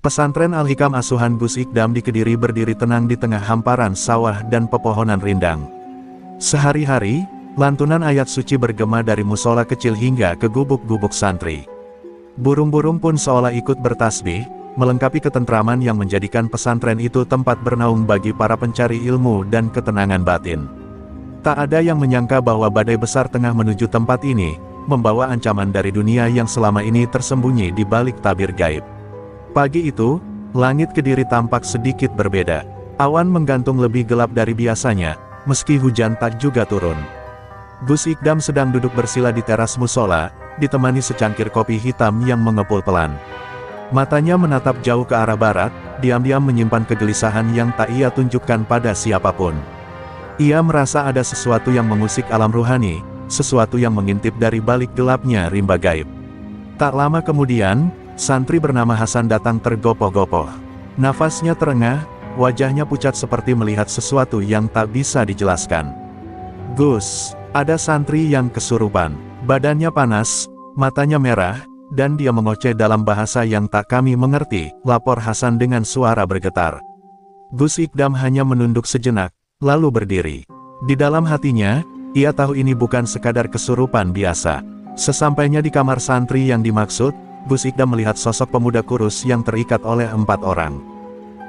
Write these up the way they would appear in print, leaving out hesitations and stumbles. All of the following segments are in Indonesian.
Pesantren Al-Hikam asuhan Gus Ikdam di Kediri berdiri tenang di tengah hamparan sawah dan pepohonan rindang. Sehari-hari, lantunan ayat suci bergema dari musola kecil hingga ke gubuk-gubuk santri. Burung-burung pun seolah ikut bertasbih, melengkapi ketentraman yang menjadikan pesantren itu tempat bernaung bagi para pencari ilmu dan ketenangan batin. Tak ada yang menyangka bahwa badai besar tengah menuju tempat ini, membawa ancaman dari dunia yang selama ini tersembunyi di balik tabir gaib. Pagi itu, langit Kediri tampak sedikit berbeda. Awan menggantung lebih gelap dari biasanya, meski hujan tak juga turun. Gus Ikdam sedang duduk bersila di teras musola, ditemani secangkir kopi hitam yang mengepul pelan. Matanya menatap jauh ke arah barat, diam-diam menyimpan kegelisahan yang tak ia tunjukkan pada siapapun. Ia merasa ada sesuatu yang mengusik alam ruhani, sesuatu yang mengintip dari balik gelapnya rimba gaib. Tak lama kemudian, santri bernama Hasan datang tergopoh-gopoh. Nafasnya terengah, wajahnya pucat seperti melihat sesuatu yang tak bisa dijelaskan. "Gus," ada santri yang kesurupan. Badannya panas, matanya merah, dan dia mengoceh dalam bahasa yang tak kami mengerti, lapor Hasan dengan suara bergetar. Gus Ikdam hanya menunduk sejenak, lalu berdiri. Di dalam hatinya, ia tahu ini bukan sekadar kesurupan biasa. Sesampainya di kamar santri yang dimaksud, Gus Ikdam melihat sosok pemuda kurus yang terikat oleh 4 orang.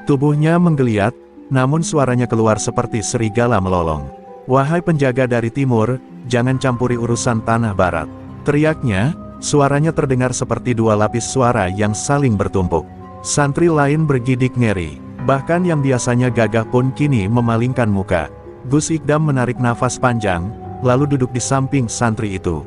Tubuhnya menggeliat, namun suaranya keluar seperti serigala melolong. "Wahai penjaga dari timur, jangan campuri urusan tanah barat," teriaknya. Suaranya terdengar seperti 2 lapis suara yang saling bertumpuk. Santri lain bergidik ngeri, bahkan yang biasanya gagah pun kini memalingkan muka. Gus Ikdam menarik nafas panjang, lalu duduk di samping santri itu.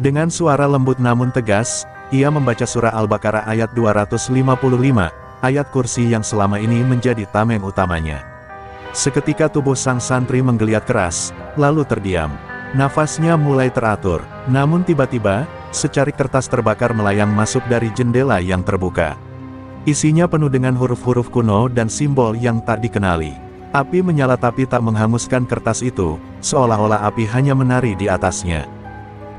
Dengan suara lembut namun tegas, ia membaca surah Al-Baqarah ayat 255, ayat kursi yang selama ini menjadi tameng utamanya. Seketika tubuh sang santri menggeliat keras, lalu terdiam. Nafasnya mulai teratur, namun tiba-tiba, secarik kertas terbakar melayang masuk dari jendela yang terbuka. Isinya penuh dengan huruf-huruf kuno dan simbol yang tak dikenali. Api menyala tapi tak menghanguskan kertas itu, seolah-olah api hanya menari di atasnya.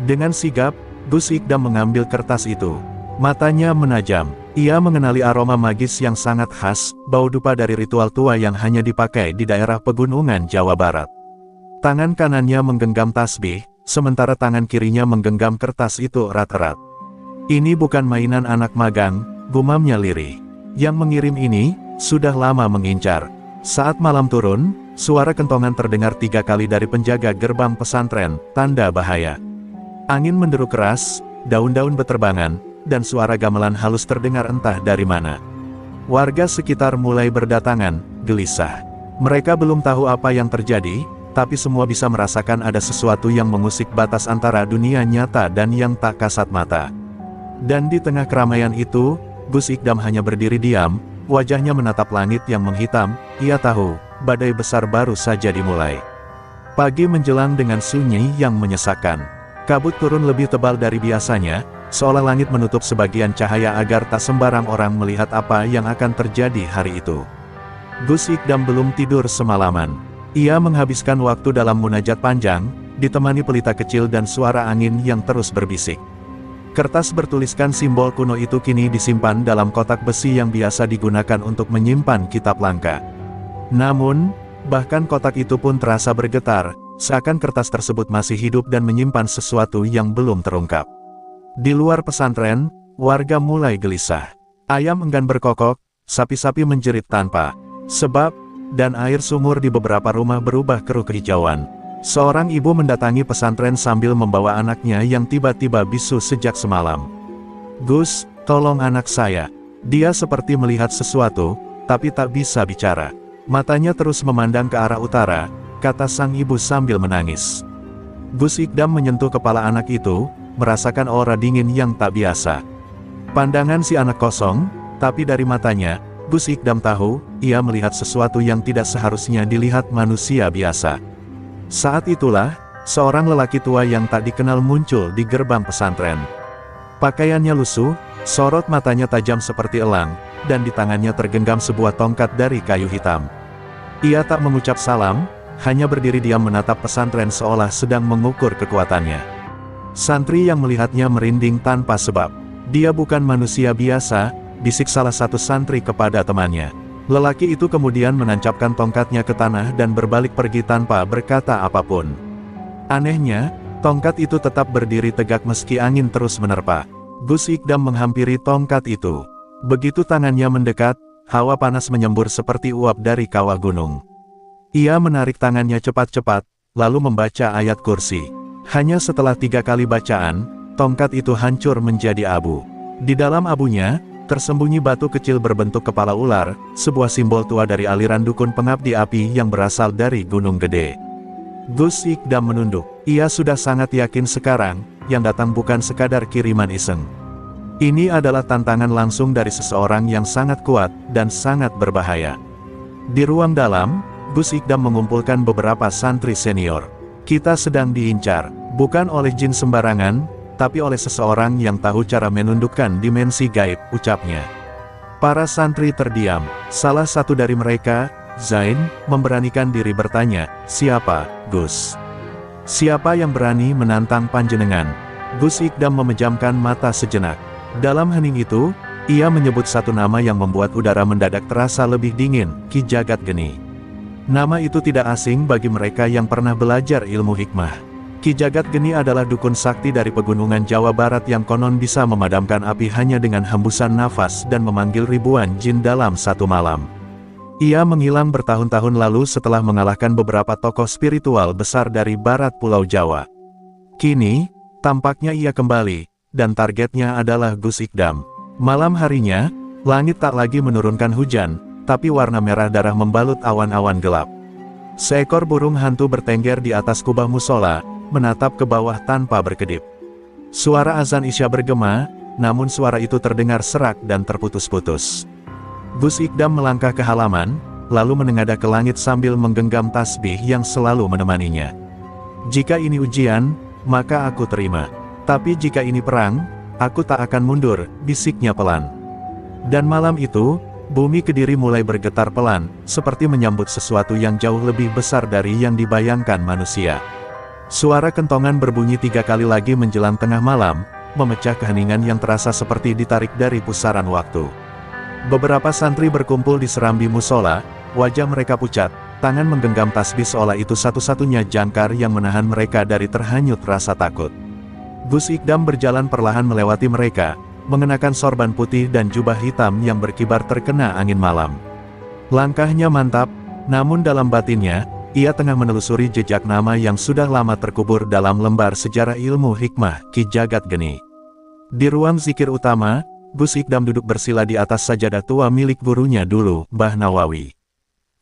Dengan sigap, Gus Ikdam mengambil kertas itu. Matanya menajam. Ia mengenali aroma magis yang sangat khas, bau dupa dari ritual tua yang hanya dipakai di daerah pegunungan Jawa Barat. Tangan kanannya menggenggam tasbih, sementara tangan kirinya menggenggam kertas itu erat-erat. "Ini bukan mainan anak magang," gumamnya lirih. "Yang mengirim ini, sudah lama mengincar." Saat malam turun, suara kentongan terdengar 3 kali dari penjaga gerbang pesantren, tanda bahaya. Angin menderu keras, daun-daun beterbangan, dan suara gamelan halus terdengar entah dari mana. Warga sekitar mulai berdatangan, gelisah. Mereka belum tahu apa yang terjadi, tapi semua bisa merasakan ada sesuatu yang mengusik batas antara dunia nyata dan yang tak kasat mata. Dan di tengah keramaian itu, Gus Ikdam hanya berdiri diam, wajahnya menatap langit yang menghitam. Ia tahu, badai besar baru saja dimulai. Pagi menjelang dengan sunyi yang menyesakkan. Kabut turun lebih tebal dari biasanya, seolah langit menutup sebagian cahaya agar tak sembarang orang melihat apa yang akan terjadi hari itu. Gus Ikdam belum tidur semalaman. Ia menghabiskan waktu dalam munajat panjang, ditemani pelita kecil dan suara angin yang terus berbisik. Kertas bertuliskan simbol kuno itu kini disimpan dalam kotak besi yang biasa digunakan untuk menyimpan kitab langka. Namun, bahkan kotak itu pun terasa bergetar, seakan kertas tersebut masih hidup dan menyimpan sesuatu yang belum terungkap. Di luar pesantren, warga mulai gelisah. Ayam enggan berkokok, sapi-sapi menjerit tanpa sebab, dan air sumur di beberapa rumah berubah keruh kehijauan. Seorang ibu mendatangi pesantren sambil membawa anaknya yang tiba-tiba bisu sejak semalam. "Gus, tolong anak saya." Dia seperti melihat sesuatu, tapi tak bisa bicara. Matanya terus memandang ke arah utara, kata sang ibu sambil menangis. Gus Ikdam menyentuh kepala anak itu, merasakan aura dingin yang tak biasa. Pandangan si anak kosong, tapi dari matanya, Gus Ikdam tahu, ia melihat sesuatu yang tidak seharusnya dilihat manusia biasa. Saat itulah, seorang lelaki tua yang tak dikenal muncul di gerbang pesantren. Pakaiannya lusuh, sorot matanya tajam seperti elang, dan di tangannya tergenggam sebuah tongkat dari kayu hitam. Ia tak mengucap salam, hanya berdiri diam menatap pesantren seolah sedang mengukur kekuatannya. Santri yang melihatnya merinding tanpa sebab. Dia bukan manusia biasa, bisik salah satu santri kepada temannya. Lelaki itu kemudian menancapkan tongkatnya ke tanah dan berbalik pergi tanpa berkata apapun. Anehnya, tongkat itu tetap berdiri tegak meski angin terus menerpa. Gus Ikdam menghampiri tongkat itu. Begitu tangannya mendekat, hawa panas menyembur seperti uap dari kawah gunung. Ia menarik tangannya cepat-cepat, lalu membaca ayat kursi. Hanya setelah 3 kali bacaan, tongkat itu hancur menjadi abu. Di dalam abunya, tersembunyi batu kecil berbentuk kepala ular, sebuah simbol tua dari aliran dukun pengabdi api yang berasal dari Gunung Gede. Gus Ikdam menunduk. Ia sudah sangat yakin sekarang, yang datang bukan sekadar kiriman iseng. Ini adalah tantangan langsung dari seseorang yang sangat kuat, dan sangat berbahaya. Di ruang dalam, Gus Ikdam mengumpulkan beberapa santri senior. Kita sedang diincar, bukan oleh jin sembarangan, tapi oleh seseorang yang tahu cara menundukkan dimensi gaib, ucapnya. Para santri terdiam. Salah satu dari mereka, Zain, memberanikan diri bertanya, "Siapa, Gus? Siapa yang berani menantang panjenengan?" Gus Ikdam memejamkan mata sejenak. Dalam hening itu, ia menyebut satu nama yang membuat udara mendadak terasa lebih dingin, Ki Jagat Geni. Nama itu tidak asing bagi mereka yang pernah belajar ilmu hikmah. Ki Jagat Geni adalah dukun sakti dari pegunungan Jawa Barat yang konon bisa memadamkan api hanya dengan hembusan nafas dan memanggil ribuan jin dalam satu malam. Ia menghilang bertahun-tahun lalu setelah mengalahkan beberapa tokoh spiritual besar dari barat Pulau Jawa. Kini, tampaknya ia kembali, dan targetnya adalah Gus Ikdam. Malam harinya, langit tak lagi menurunkan hujan, tapi warna merah darah membalut awan-awan gelap. Seekor burung hantu bertengger di atas kubah musola, menatap ke bawah tanpa berkedip. Suara azan Isya bergema, namun suara itu terdengar serak dan terputus-putus. Gus Ikdam melangkah ke halaman, lalu menengadah ke langit sambil menggenggam tasbih yang selalu menemaninya. Jika ini ujian, maka aku terima. Tapi jika ini perang, aku tak akan mundur, bisiknya pelan. Dan malam itu, bumi Kediri mulai bergetar pelan, seperti menyambut sesuatu yang jauh lebih besar dari yang dibayangkan manusia. Suara kentongan berbunyi 3 kali lagi menjelang tengah malam, memecah keheningan yang terasa seperti ditarik dari pusaran waktu. Beberapa santri berkumpul di serambi musola, wajah mereka pucat, tangan menggenggam tasbih seolah itu satu-satunya jangkar yang menahan mereka dari terhanyut rasa takut. Gus Ikdam berjalan perlahan melewati mereka, mengenakan sorban putih dan jubah hitam yang berkibar terkena angin malam. Langkahnya mantap, namun dalam batinnya, ia tengah menelusuri jejak nama yang sudah lama terkubur dalam lembar sejarah ilmu hikmah, Ki Jagat Geni. Di ruang zikir utama, Gus Ikdam duduk bersila di atas sajadah tua milik gurunya dulu, Mbah Nawawi.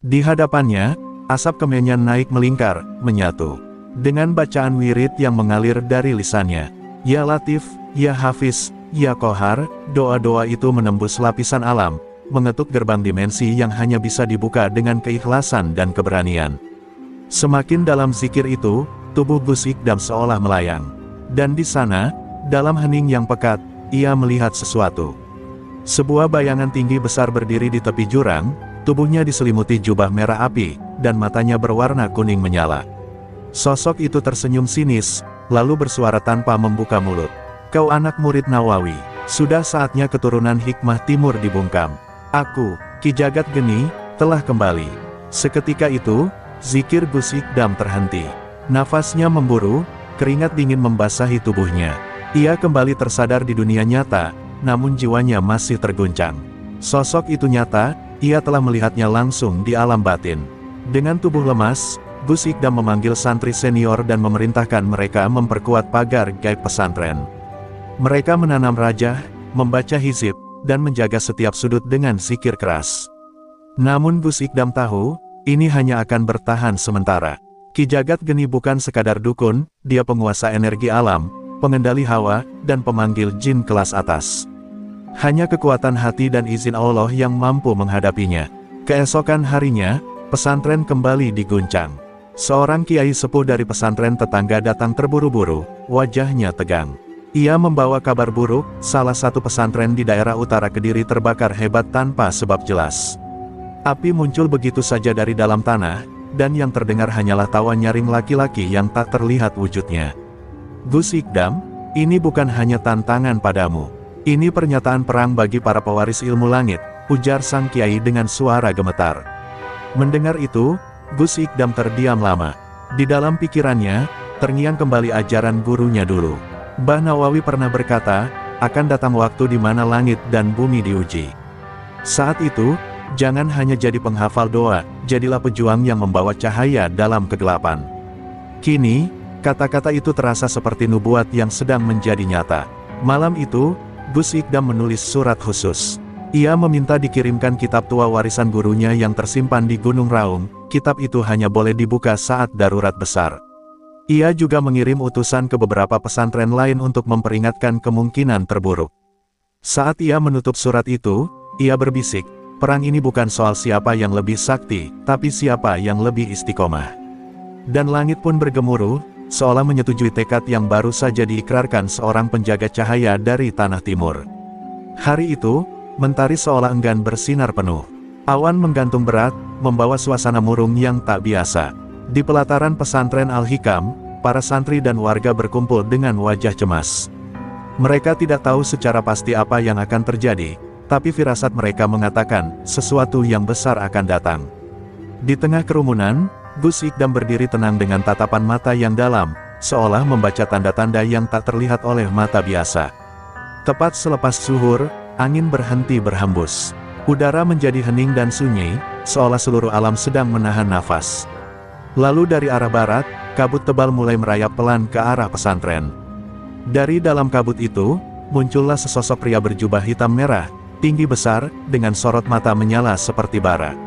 Di hadapannya, asap kemenyan naik melingkar, menyatu dengan bacaan wirid yang mengalir dari lisannya. Ya Latif, Ya Hafiz, Ya Kohar, doa-doa itu menembus lapisan alam, mengetuk gerbang dimensi yang hanya bisa dibuka dengan keikhlasan dan keberanian. Semakin dalam zikir itu, tubuh Gus Ikdam seolah melayang. Dan di sana, dalam hening yang pekat, ia melihat sesuatu. Sebuah bayangan tinggi besar berdiri di tepi jurang, tubuhnya diselimuti jubah merah api, dan matanya berwarna kuning menyala. Sosok itu tersenyum sinis, lalu bersuara tanpa membuka mulut. "Kau anak murid Nawawi, sudah saatnya keturunan hikmah timur dibungkam. Aku, Ki Jagat Geni, telah kembali." Seketika itu, zikir Gus Ikdam terhenti. Nafasnya memburu, keringat dingin membasahi tubuhnya. Ia kembali tersadar di dunia nyata, namun jiwanya masih terguncang. Sosok itu nyata, ia telah melihatnya langsung di alam batin. Dengan tubuh lemas, Gus Ikdam memanggil santri senior dan memerintahkan mereka memperkuat pagar gaib pesantren. Mereka menanam rajah, membaca hizib, dan menjaga setiap sudut dengan zikir keras. Namun Gus Ikdam tahu, ini hanya akan bertahan sementara. Ki Jagat Geni bukan sekadar dukun, dia penguasa energi alam, pengendali hawa, dan pemanggil jin kelas atas. Hanya kekuatan hati dan izin Allah yang mampu menghadapinya. Keesokan harinya, pesantren kembali diguncang. Seorang kiai sepuh dari pesantren tetangga datang terburu-buru, wajahnya tegang. Ia membawa kabar buruk, salah satu pesantren di daerah utara Kediri terbakar hebat tanpa sebab jelas. Api muncul begitu saja dari dalam tanah, dan yang terdengar hanyalah tawa nyaring laki-laki yang tak terlihat wujudnya. "Gus Ikdam, ini bukan hanya tantangan padamu. Ini pernyataan perang bagi para pewaris ilmu langit, ujar sang kiai dengan suara gemetar. Mendengar itu, Gus Ikdam terdiam lama. Di dalam pikirannya, terngiang kembali ajaran gurunya dulu. Mbah Nawawi pernah berkata, akan datang waktu di mana langit dan bumi diuji. Saat itu, jangan hanya jadi penghafal doa, jadilah pejuang yang membawa cahaya dalam kegelapan. Kini, kata-kata itu terasa seperti nubuat yang sedang menjadi nyata. Malam itu, Gus Ikdam menulis surat khusus. Ia meminta dikirimkan kitab tua warisan gurunya yang tersimpan di Gunung Raung. Kitab itu hanya boleh dibuka saat darurat besar. Ia juga mengirim utusan ke beberapa pesantren lain untuk memperingatkan kemungkinan terburuk. Saat ia menutup surat itu, ia berbisik, perang ini bukan soal siapa yang lebih sakti, tapi siapa yang lebih istiqomah. Dan langit pun bergemuruh, seolah menyetujui tekad yang baru saja diikrarkan seorang penjaga cahaya dari tanah timur. Hari itu, mentari seolah enggan bersinar penuh. Awan menggantung berat, membawa suasana murung yang tak biasa. Di pelataran pesantren Al-Hikam, para santri dan warga berkumpul dengan wajah cemas. Mereka tidak tahu secara pasti apa yang akan terjadi, tapi firasat mereka mengatakan, sesuatu yang besar akan datang. Di tengah kerumunan, Gus Ikdam berdiri tenang dengan tatapan mata yang dalam, seolah membaca tanda-tanda yang tak terlihat oleh mata biasa. Tepat selepas zuhur, angin berhenti berhembus. Udara menjadi hening dan sunyi, seolah seluruh alam sedang menahan nafas. Lalu dari arah barat, kabut tebal mulai merayap pelan ke arah pesantren. Dari dalam kabut itu, muncullah sesosok pria berjubah hitam merah, tinggi besar, dengan sorot mata menyala seperti bara.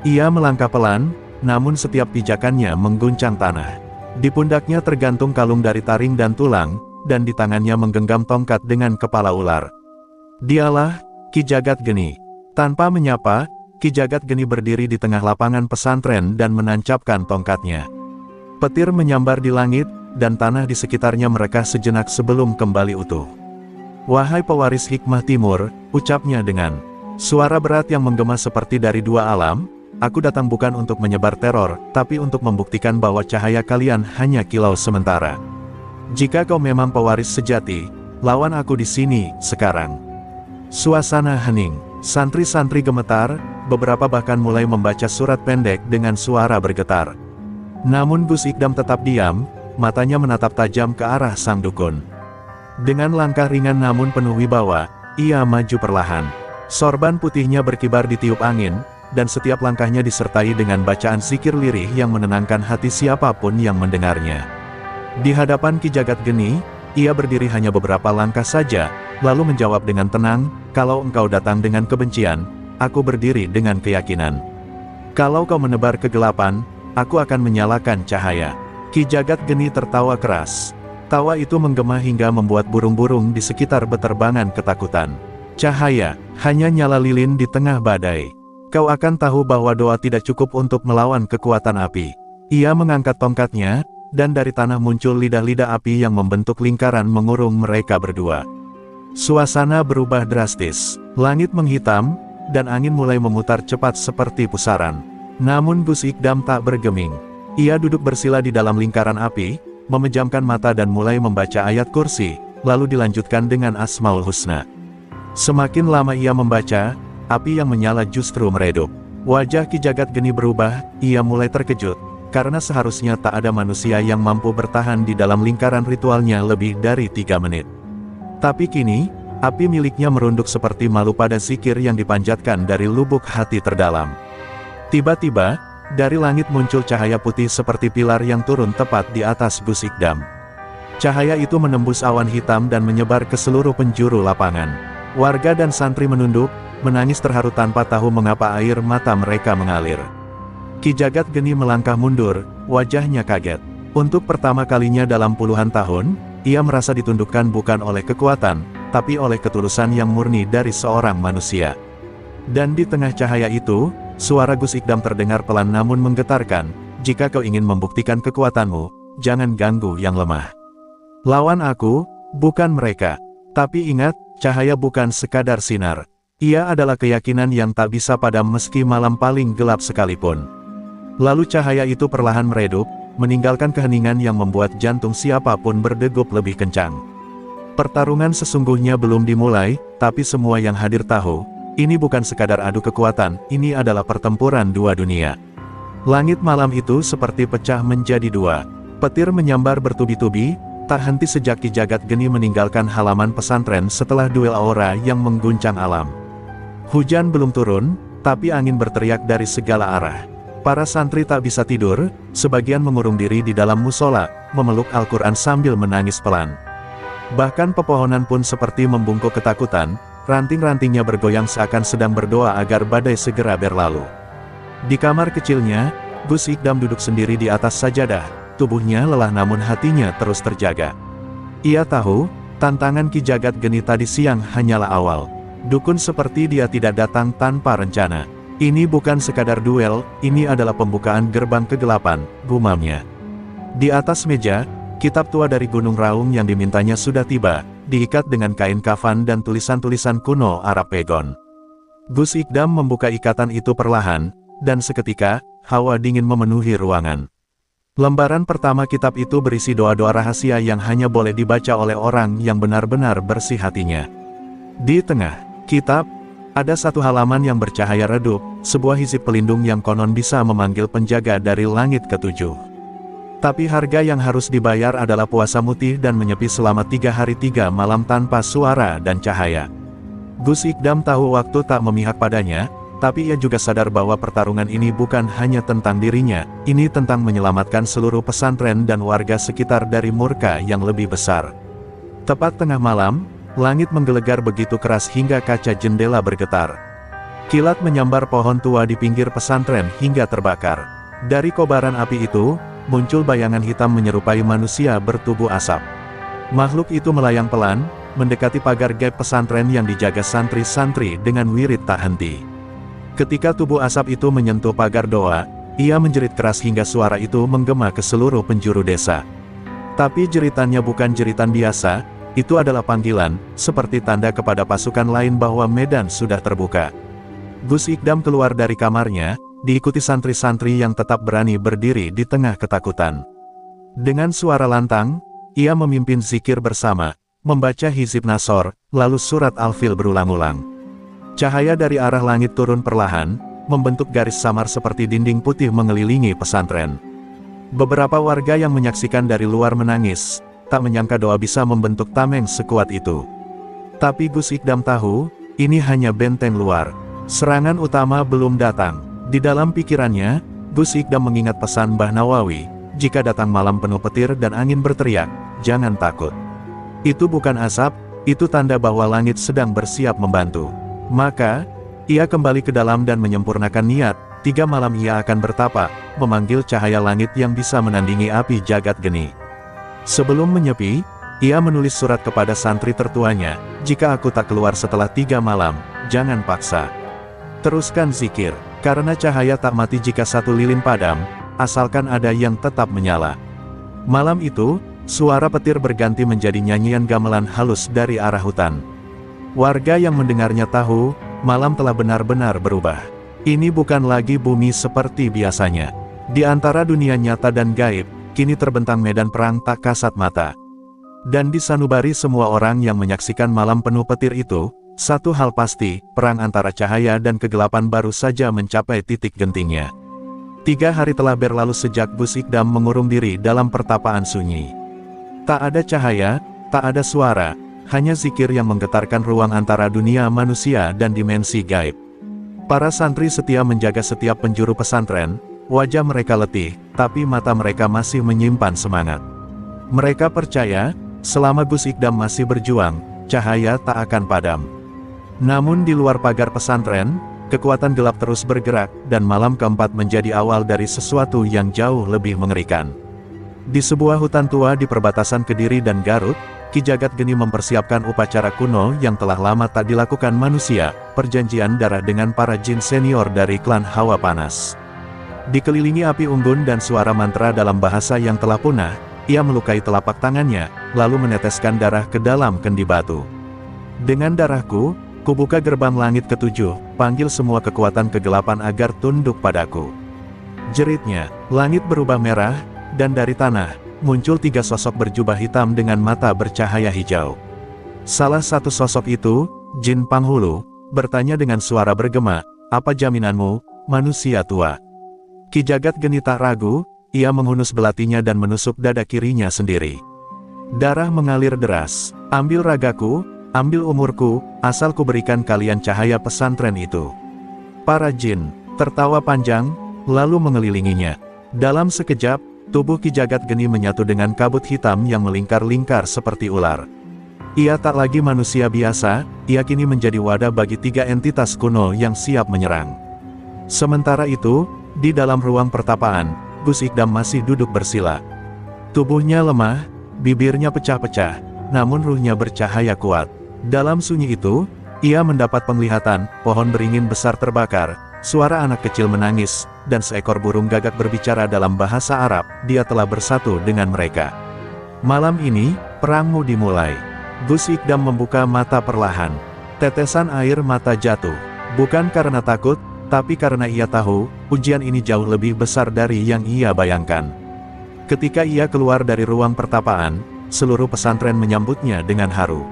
Ia melangkah pelan, namun setiap pijakannya mengguncang tanah. Di pundaknya tergantung kalung dari taring dan tulang, dan di tangannya menggenggam tongkat dengan kepala ular. Dialah Ki Jagat Geni. Tanpa menyapa, Ki Jagat Geni berdiri di tengah lapangan pesantren dan menancapkan tongkatnya. Petir menyambar di langit, dan tanah di sekitarnya merekah sejenak sebelum kembali utuh. "Wahai pewaris hikmah timur," ucapnya dengan suara berat yang menggema seperti dari dua alam, "aku datang bukan untuk menyebar teror, tapi untuk membuktikan bahwa cahaya kalian hanya kilau sementara. Jika kau memang pewaris sejati, lawan aku di sini, sekarang." Suasana hening. Santri-santri gemetar, beberapa bahkan mulai membaca surat pendek dengan suara bergetar. Namun Gus Ikdam tetap diam, matanya menatap tajam ke arah sang dukun. Dengan langkah ringan namun penuh wibawa, ia maju perlahan. Sorban putihnya berkibar ditiup angin, dan setiap langkahnya disertai dengan bacaan zikir lirih yang menenangkan hati siapapun yang mendengarnya. Di hadapan Ki Jagat Geni, ia berdiri hanya beberapa langkah saja, lalu menjawab dengan tenang, "Kalau engkau datang dengan kebencian, aku berdiri dengan keyakinan. Kalau kau menebar kegelapan, aku akan menyalakan cahaya." Ki Jagat Geni tertawa keras. Tawa itu menggema hingga membuat burung-burung di sekitar beterbangan ketakutan. "Cahaya, hanya nyala lilin di tengah badai. Kau akan tahu bahwa doa tidak cukup untuk melawan kekuatan api." Ia mengangkat tongkatnya, dan dari tanah muncul lidah-lidah api yang membentuk lingkaran mengurung mereka berdua. Suasana berubah drastis. Langit menghitam, dan angin mulai memutar cepat seperti pusaran. Namun Gus Ikdam tak bergeming. Ia duduk bersila di dalam lingkaran api, memejamkan mata dan mulai membaca ayat kursi, lalu dilanjutkan dengan Asmaul Husna. Semakin lama ia membaca, api yang menyala justru meredup. Wajah Ki Jagat Geni berubah, ia mulai terkejut, karena seharusnya tak ada manusia yang mampu bertahan di dalam lingkaran ritualnya lebih dari 3 menit. Tapi kini, api miliknya merunduk seperti malu pada zikir yang dipanjatkan dari lubuk hati terdalam. Tiba-tiba, dari langit muncul cahaya putih seperti pilar yang turun tepat di atas Gus Ikdam. Cahaya itu menembus awan hitam dan menyebar ke seluruh penjuru lapangan. Warga dan santri menunduk, menangis terharu tanpa tahu mengapa air mata mereka mengalir. Ki Jagat Geni melangkah mundur, wajahnya kaget. Untuk pertama kalinya dalam puluhan tahun, ia merasa ditundukkan bukan oleh kekuatan, tapi oleh ketulusan yang murni dari seorang manusia. Dan di tengah cahaya itu, suara Gus Ikdam terdengar pelan namun menggetarkan, "Jika kau ingin membuktikan kekuatanmu, jangan ganggu yang lemah. Lawan aku, bukan mereka. Tapi ingat, cahaya bukan sekadar sinar. Ia adalah keyakinan yang tak bisa padam meski malam paling gelap sekalipun." Lalu cahaya itu perlahan meredup, meninggalkan keheningan yang membuat jantung siapapun berdegup lebih kencang. Pertarungan sesungguhnya belum dimulai, tapi semua yang hadir tahu, ini bukan sekadar adu kekuatan, ini adalah pertempuran dua dunia. Langit malam itu seperti pecah menjadi dua. Petir menyambar bertubi-tubi, tak henti sejak Ki Jagat Geni meninggalkan halaman pesantren setelah duel aura yang mengguncang alam. Hujan belum turun, tapi angin berteriak dari segala arah. Para santri tak bisa tidur, sebagian mengurung diri di dalam musola, memeluk Al-Quran sambil menangis pelan. Bahkan pepohonan pun seperti membungkuk ketakutan, ranting-rantingnya bergoyang seakan sedang berdoa agar badai segera berlalu. Di kamar kecilnya, Gus Ikdam duduk sendiri di atas sajadah, tubuhnya lelah namun hatinya terus terjaga. Ia tahu, tantangan Ki Jagat Geni tadi siang hanyalah awal. Dukun seperti dia tidak datang tanpa rencana. Ini bukan sekadar duel, ini adalah pembukaan gerbang kegelapan, gumamnya. Di atas meja, kitab tua dari Gunung Raung yang dimintanya sudah tiba, diikat dengan kain kafan dan tulisan-tulisan kuno Arab Pegon. Gus Ikdam membuka ikatan itu perlahan, dan seketika, hawa dingin memenuhi ruangan. Lembaran pertama kitab itu berisi doa-doa rahasia yang hanya boleh dibaca oleh orang yang benar-benar bersih hatinya. Di tengah kitab, ada satu halaman yang bercahaya redup, sebuah hizib pelindung yang konon bisa memanggil penjaga dari langit ketujuh. Tapi harga yang harus dibayar adalah puasa mutih dan menyepi selama 3 hari 3 malam tanpa suara dan cahaya. Gus Ikdam tahu waktu tak memihak padanya, tapi ia juga sadar bahwa pertarungan ini bukan hanya tentang dirinya, ini tentang menyelamatkan seluruh pesantren dan warga sekitar dari murka yang lebih besar. Tepat tengah malam, langit menggelegar begitu keras hingga kaca jendela bergetar. Kilat menyambar pohon tua di pinggir pesantren hingga terbakar. Dari kobaran api itu, muncul bayangan hitam menyerupai manusia bertubuh asap. Makhluk itu melayang pelan, mendekati pagar gaib pesantren yang dijaga santri-santri dengan wirid tak henti. Ketika tubuh asap itu menyentuh pagar doa, ia menjerit keras hingga suara itu menggema ke seluruh penjuru desa. Tapi jeritannya bukan jeritan biasa, itu adalah panggilan, seperti tanda kepada pasukan lain bahwa medan sudah terbuka. Gus Ikdam keluar dari kamarnya, diikuti santri-santri yang tetap berani berdiri di tengah ketakutan. Dengan suara lantang, ia memimpin zikir bersama, membaca hizib Nasor, lalu surat Al-Fil berulang-ulang. Cahaya dari arah langit turun perlahan, membentuk garis samar seperti dinding putih mengelilingi pesantren. Beberapa warga yang menyaksikan dari luar menangis, tak menyangka doa bisa membentuk tameng sekuat itu. Tapi Gus Ikdam tahu, ini hanya benteng luar. Serangan utama belum datang. Di dalam pikirannya, Gus Ikdam mengingat pesan Mbah Nawawi, jika datang malam penuh petir dan angin berteriak, jangan takut. Itu bukan asap, itu tanda bahwa langit sedang bersiap membantu. Maka, ia kembali ke dalam dan menyempurnakan niat, 3 malam ia akan bertapa, memanggil cahaya langit yang bisa menandingi api Jagat Geni. Sebelum menyepi, ia menulis surat kepada santri tertuanya, jika aku tak keluar setelah 3 malam, jangan paksa. Teruskan zikir, karena cahaya tak mati jika satu lilin padam, asalkan ada yang tetap menyala. Malam itu, suara petir berganti menjadi nyanyian gamelan halus dari arah hutan. Warga yang mendengarnya tahu, malam telah benar-benar berubah. Ini bukan lagi bumi seperti biasanya. Di antara dunia nyata dan gaib, kini terbentang medan perang tak kasat mata. Dan di sanubari semua orang yang menyaksikan malam penuh petir itu, satu hal pasti, perang antara cahaya dan kegelapan baru saja mencapai titik gentingnya. 3 hari telah berlalu sejak Gus Ikdam mengurung diri dalam pertapaan sunyi. Tak ada cahaya, tak ada suara, hanya zikir yang menggetarkan ruang antara dunia manusia dan dimensi gaib. Para santri setia menjaga setiap penjuru pesantren, wajah mereka letih, tapi mata mereka masih menyimpan semangat. Mereka percaya, selama Gus Ikdam masih berjuang, cahaya tak akan padam. Namun di luar pagar pesantren, kekuatan gelap terus bergerak, dan malam keempat menjadi awal dari sesuatu yang jauh lebih mengerikan. Di sebuah hutan tua di perbatasan Kediri dan Garut, Ki Jagat Geni mempersiapkan upacara kuno yang telah lama tak dilakukan manusia, perjanjian darah dengan para jin senior dari klan Hawa Panas. Dikelilingi api unggun dan suara mantra dalam bahasa yang telah punah, ia melukai telapak tangannya, lalu meneteskan darah ke dalam kendi batu. Dengan darahku, kubuka gerbang langit ketujuh, panggil semua kekuatan kegelapan agar tunduk padaku. Jeritnya, langit berubah merah, dan dari tanah, muncul 3 sosok berjubah hitam dengan mata bercahaya hijau. Salah satu sosok itu, Jin Panghulu, bertanya dengan suara bergema, "Apa jaminanmu, manusia tua?" Ki Jagat Geni tak ragu, ia menghunus belatinya dan menusuk dada kirinya sendiri. Darah mengalir deras. "Ambil ragaku, ambil umurku, asal ku berikan kalian cahaya pesantren itu." Para jin tertawa panjang, lalu mengelilinginya. Dalam sekejap, tubuh Ki Jagat Geni menyatu dengan kabut hitam yang melingkar-lingkar seperti ular. Ia tak lagi manusia biasa, ia kini menjadi wadah bagi 3 entitas kuno yang siap menyerang. Sementara itu, di dalam ruang pertapaan, Gus Ikdam masih duduk bersila. Tubuhnya lemah, bibirnya pecah-pecah, namun ruhnya bercahaya kuat. Dalam sunyi itu, ia mendapat penglihatan, pohon beringin besar terbakar, suara anak kecil menangis, dan seekor burung gagak berbicara dalam bahasa Arab. Dia telah bersatu dengan mereka. "Malam ini, perangmu dimulai." Gus Ikdam membuka mata perlahan. Tetesan air mata jatuh. Bukan karena takut, tapi karena ia tahu, ujian ini jauh lebih besar dari yang ia bayangkan. Ketika ia keluar dari ruang pertapaan, seluruh pesantren menyambutnya dengan haru.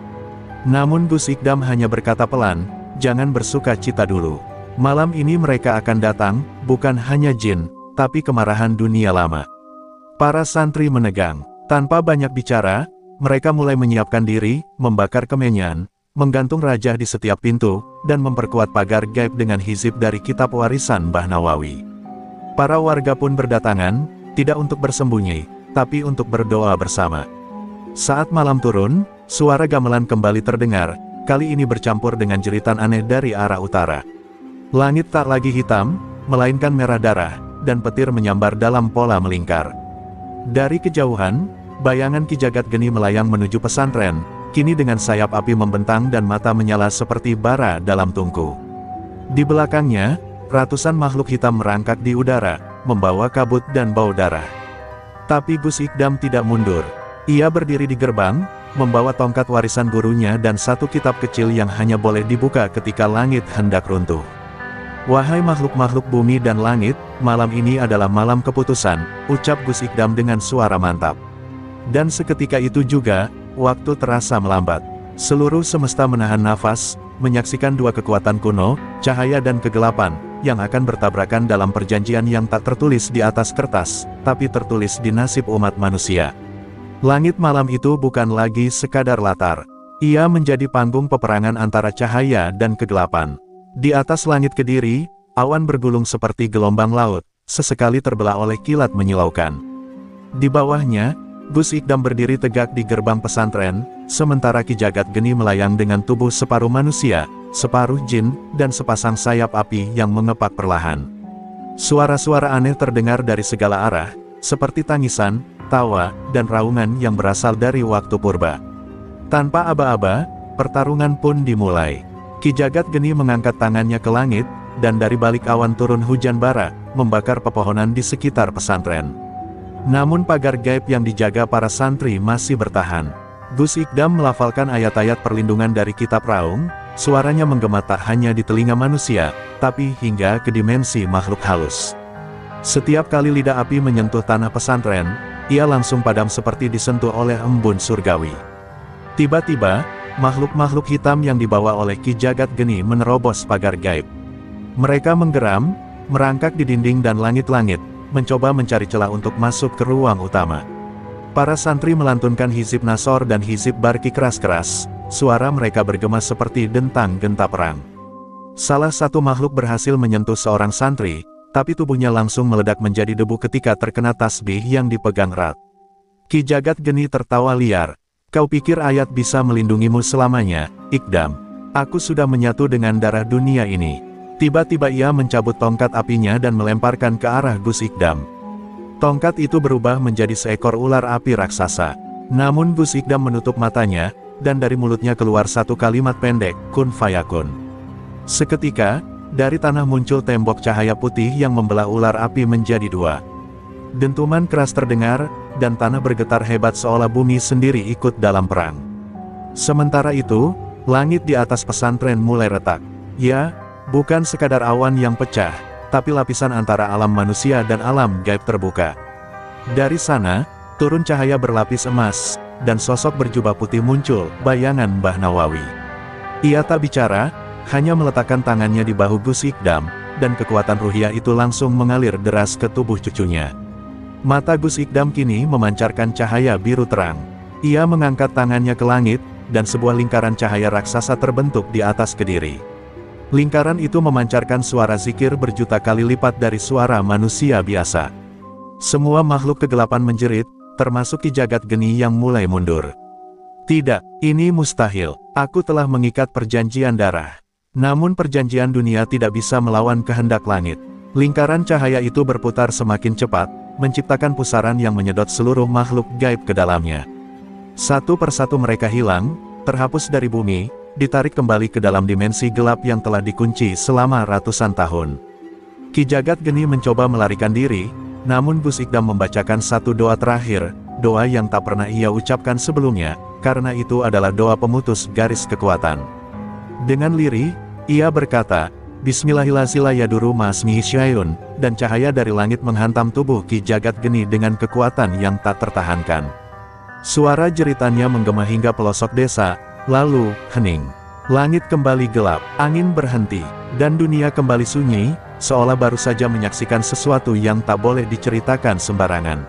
Namun Gus Ikdam hanya berkata pelan, "Jangan bersuka cita dulu. Malam ini mereka akan datang, bukan hanya jin, tapi kemarahan dunia lama." Para santri menegang. Tanpa banyak bicara, mereka mulai menyiapkan diri, membakar kemenyan, menggantung rajah di setiap pintu, dan memperkuat pagar gaib dengan hizib dari kitab warisan Mbah Nawawi. Para warga pun berdatangan, tidak untuk bersembunyi, tapi untuk berdoa bersama. Saat malam turun, suara gamelan kembali terdengar, kali ini bercampur dengan jeritan aneh dari arah utara. Langit tak lagi hitam, melainkan merah darah, dan petir menyambar dalam pola melingkar. Dari kejauhan, bayangan Ki Jagat Geni melayang menuju pesantren, kini dengan sayap api membentang dan mata menyala seperti bara dalam tungku. Di belakangnya, ratusan makhluk hitam merangkak di udara, membawa kabut dan bau darah. Tapi Gus Ikdam tidak mundur. Ia berdiri di gerbang, membawa tongkat warisan gurunya dan satu kitab kecil yang hanya boleh dibuka ketika langit hendak runtuh. "Wahai makhluk-makhluk bumi dan langit, malam ini adalah malam keputusan," ucap Gus Ikdam dengan suara mantap. Dan seketika itu juga, waktu terasa melambat. Seluruh semesta menahan nafas, menyaksikan 2 kekuatan kuno, cahaya dan kegelapan, yang akan bertabrakan dalam perjanjian yang tak tertulis di atas kertas, tapi tertulis di nasib umat manusia. Langit malam itu bukan lagi sekadar latar. Ia menjadi panggung peperangan antara cahaya dan kegelapan. Di atas langit Kediri, awan bergulung seperti gelombang laut, sesekali terbelah oleh kilat menyilaukan. Di bawahnya, Gus Ikdam berdiri tegak di gerbang pesantren, sementara Ki Jagat Geni melayang dengan tubuh separuh manusia, separuh jin, dan sepasang sayap api yang mengepak perlahan. Suara-suara aneh terdengar dari segala arah, seperti tangisan, tawa, dan raungan yang berasal dari waktu purba. Tanpa aba-aba, pertarungan pun dimulai. Ki Jagat Geni mengangkat tangannya ke langit, dan dari balik awan turun hujan bara, membakar pepohonan di sekitar pesantren. Namun pagar gaib yang dijaga para santri masih bertahan. Gus Ikdam melafalkan ayat-ayat perlindungan dari kitab Raung, suaranya menggema tak hanya di telinga manusia, tapi hingga ke dimensi makhluk halus. Setiap kali lidah api menyentuh tanah pesantren, ia langsung padam seperti disentuh oleh embun surgawi. Tiba-tiba, makhluk-makhluk hitam yang dibawa oleh Ki Jagat Geni menerobos pagar gaib. Mereka menggeram, merangkak di dinding dan langit-langit, mencoba mencari celah untuk masuk ke ruang utama. Para santri melantunkan hizib Nasor dan hizib Barki keras-keras, suara mereka bergema seperti dentang genta perang. Salah satu makhluk berhasil menyentuh seorang santri, tapi tubuhnya langsung meledak menjadi debu ketika terkena tasbih yang dipegang erat. Ki Jagat Geni tertawa liar. "Kau pikir ayat bisa melindungimu selamanya, Ikdam? Aku sudah menyatu dengan darah dunia ini." Tiba-tiba ia mencabut tongkat apinya dan melemparkan ke arah Gus Ikdam. Tongkat itu berubah menjadi seekor ular api raksasa. Namun Gus Ikdam menutup matanya, dan dari mulutnya keluar satu kalimat pendek, "Kun fayakun." Seketika, dari tanah muncul tembok cahaya putih yang membelah ular api menjadi 2. Dentuman keras terdengar, dan tanah bergetar hebat seolah bumi sendiri ikut dalam perang. Sementara itu, langit di atas pesantren mulai retak. Ya, bukan sekadar awan yang pecah, tapi lapisan antara alam manusia dan alam gaib terbuka. Dari sana, turun cahaya berlapis emas, dan sosok berjubah putih muncul, bayangan Mbah Nawawi. Ia tak bicara, hanya meletakkan tangannya di bahu Gus Ikdam, dan kekuatan ruhiyah itu langsung mengalir deras ke tubuh cucunya. Mata Gus Ikdam kini memancarkan cahaya biru terang. Ia mengangkat tangannya ke langit, dan sebuah lingkaran cahaya raksasa terbentuk di atas Kediri. Lingkaran itu memancarkan suara zikir berjuta kali lipat dari suara manusia biasa. Semua makhluk kegelapan menjerit, termasuk Ki Jagat Geni yang mulai mundur. Tidak, ini mustahil. Aku telah mengikat perjanjian darah. Namun perjanjian dunia tidak bisa melawan kehendak langit. Lingkaran cahaya itu berputar semakin cepat, menciptakan pusaran yang menyedot seluruh makhluk gaib ke dalamnya. Satu persatu mereka hilang, terhapus dari bumi, ditarik kembali ke dalam dimensi gelap yang telah dikunci selama ratusan tahun. Ki Jagat Geni mencoba melarikan diri, namun Gus Ikdam membacakan satu doa terakhir, doa yang tak pernah ia ucapkan sebelumnya, karena itu adalah doa pemutus garis kekuatan. Dengan lirih, ia berkata, Bismillahirrahmanirrahim, dan cahaya dari langit menghantam tubuh Ki Jagat Geni dengan kekuatan yang tak tertahankan. Suara jeritannya menggema hingga pelosok desa, lalu, hening. Langit kembali gelap, angin berhenti, dan dunia kembali sunyi, seolah baru saja menyaksikan sesuatu yang tak boleh diceritakan sembarangan.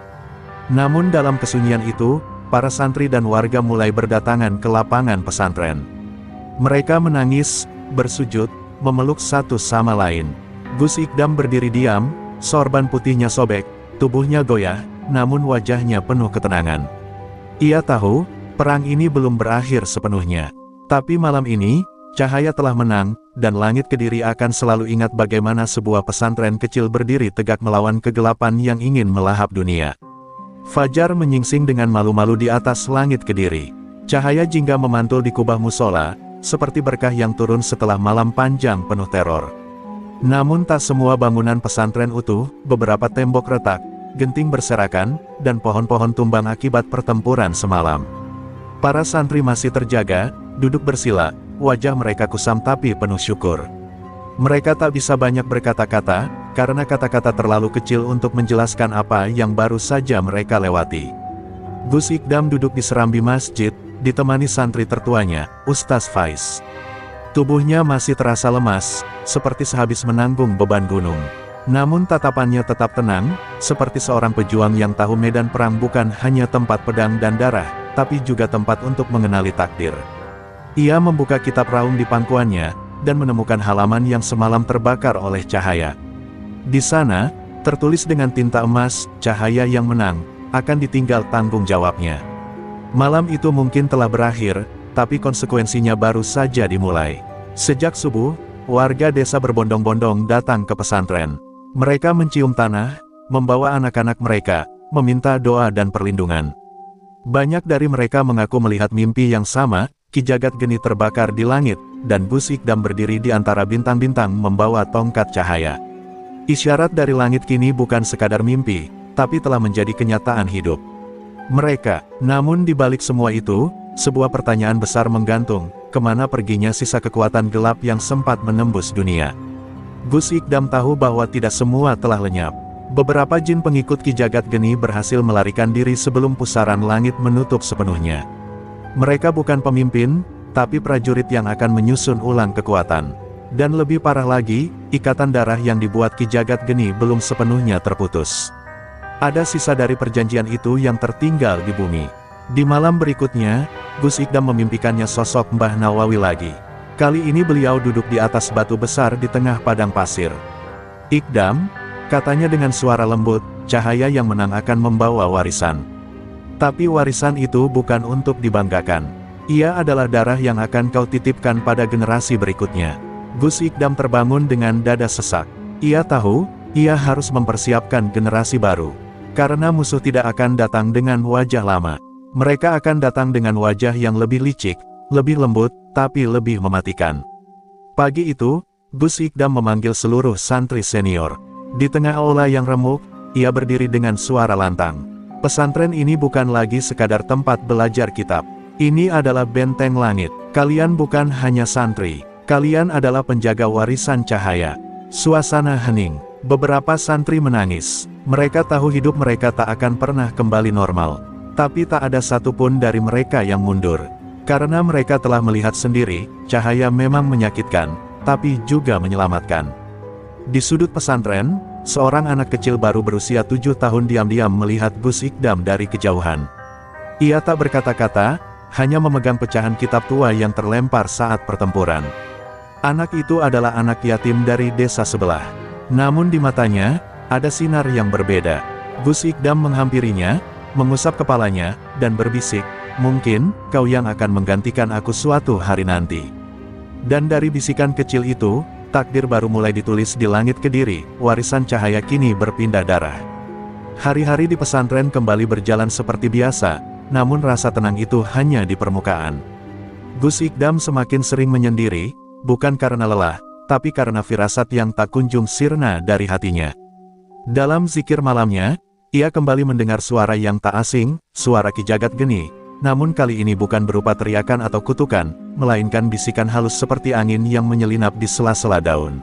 Namun dalam kesunyian itu, para santri dan warga mulai berdatangan ke lapangan pesantren. Mereka menangis, bersujud, memeluk satu sama lain. Gus Ikdam berdiri diam, sorban putihnya sobek, tubuhnya goyah, namun wajahnya penuh ketenangan. Ia tahu, perang ini belum berakhir sepenuhnya. Tapi malam ini, cahaya telah menang, dan langit Kediri akan selalu ingat bagaimana sebuah pesantren kecil berdiri tegak melawan kegelapan yang ingin melahap dunia. Fajar menyingsing dengan malu-malu di atas langit Kediri. Cahaya jingga memantul di kubah musola, seperti berkah yang turun setelah malam panjang penuh teror. Namun tak semua bangunan pesantren utuh, beberapa tembok retak, genting berserakan, dan pohon-pohon tumbang akibat pertempuran semalam. Para santri masih terjaga, duduk bersila, wajah mereka kusam tapi penuh syukur. Mereka tak bisa banyak berkata-kata, karena kata-kata terlalu kecil untuk menjelaskan apa yang baru saja mereka lewati. Gus Ikdam duduk di serambi masjid, ditemani santri tertuanya, Ustaz Faiz. Tubuhnya masih terasa lemas, seperti sehabis menanggung beban gunung. Namun tatapannya tetap tenang, seperti seorang pejuang yang tahu medan perang bukan hanya tempat pedang dan darah, tapi juga tempat untuk mengenali takdir. Ia membuka kitab raung di pangkuannya, dan menemukan halaman yang semalam terbakar oleh cahaya. Di sana, tertulis dengan tinta emas, cahaya yang menang, akan ditinggal tanggung jawabnya. Malam itu mungkin telah berakhir, tapi konsekuensinya baru saja dimulai. Sejak subuh, warga desa berbondong-bondong datang ke pesantren. Mereka mencium tanah, membawa anak-anak mereka, meminta doa dan perlindungan. Banyak dari mereka mengaku melihat mimpi yang sama, Ki Jagat Geni terbakar di langit, dan Gus Ikdam berdiri di antara bintang-bintang membawa tongkat cahaya. Isyarat dari langit kini bukan sekadar mimpi, tapi telah menjadi kenyataan hidup. Mereka, namun di balik semua itu, sebuah pertanyaan besar menggantung, kemana perginya sisa kekuatan gelap yang sempat menembus dunia. Gus Ikdam tahu bahwa tidak semua telah lenyap. Beberapa jin pengikut Ki Jagat Geni berhasil melarikan diri sebelum pusaran langit menutup sepenuhnya. Mereka bukan pemimpin, tapi prajurit yang akan menyusun ulang kekuatan. Dan lebih parah lagi, ikatan darah yang dibuat Ki Jagat Geni belum sepenuhnya terputus. Ada sisa dari perjanjian itu yang tertinggal di bumi. Di malam berikutnya, Gus Ikdam memimpikannya sosok Mbah Nawawi lagi. Kali ini beliau duduk di atas batu besar di tengah padang pasir. Ikdam, katanya dengan suara lembut, cahaya yang menang akan membawa warisan. Tapi warisan itu bukan untuk dibanggakan. Ia adalah darah yang akan kau titipkan pada generasi berikutnya. Gus Ikdam terbangun dengan dada sesak. Ia tahu, ia harus mempersiapkan generasi baru. Karena musuh tidak akan datang dengan wajah lama. Mereka akan datang dengan wajah yang lebih licik, lebih lembut, tapi lebih mematikan. Pagi itu, Gus Ikdam memanggil seluruh santri senior. Di tengah aula yang remuk, ia berdiri dengan suara lantang. Pesantren ini bukan lagi sekadar tempat belajar kitab. Ini adalah benteng langit. Kalian bukan hanya santri. Kalian adalah penjaga warisan cahaya. Suasana hening. Beberapa santri menangis. Mereka tahu hidup mereka tak akan pernah kembali normal. Tapi tak ada satupun dari mereka yang mundur. Karena mereka telah melihat sendiri, cahaya memang menyakitkan, tapi juga menyelamatkan. Di sudut pesantren, seorang anak kecil baru berusia 7 tahun diam-diam melihat Gus Ikdam dari kejauhan. Ia tak berkata-kata, hanya memegang pecahan kitab tua yang terlempar saat pertempuran. Anak itu adalah anak yatim dari desa sebelah. Namun di matanya, ada sinar yang berbeda. Gus Ikdam menghampirinya, mengusap kepalanya, dan berbisik, "Mungkin, kau yang akan menggantikan aku suatu hari nanti." Dan dari bisikan kecil itu, takdir baru mulai ditulis di langit Kediri, warisan cahaya kini berpindah darah. Hari-hari di pesantren kembali berjalan seperti biasa, namun rasa tenang itu hanya di permukaan. Gus Ikdam semakin sering menyendiri, bukan karena lelah, tapi karena firasat yang tak kunjung sirna dari hatinya. Dalam zikir malamnya, ia kembali mendengar suara yang tak asing, suara Ki Jagat Geni, namun kali ini bukan berupa teriakan atau kutukan, melainkan bisikan halus seperti angin yang menyelinap di sela-sela daun.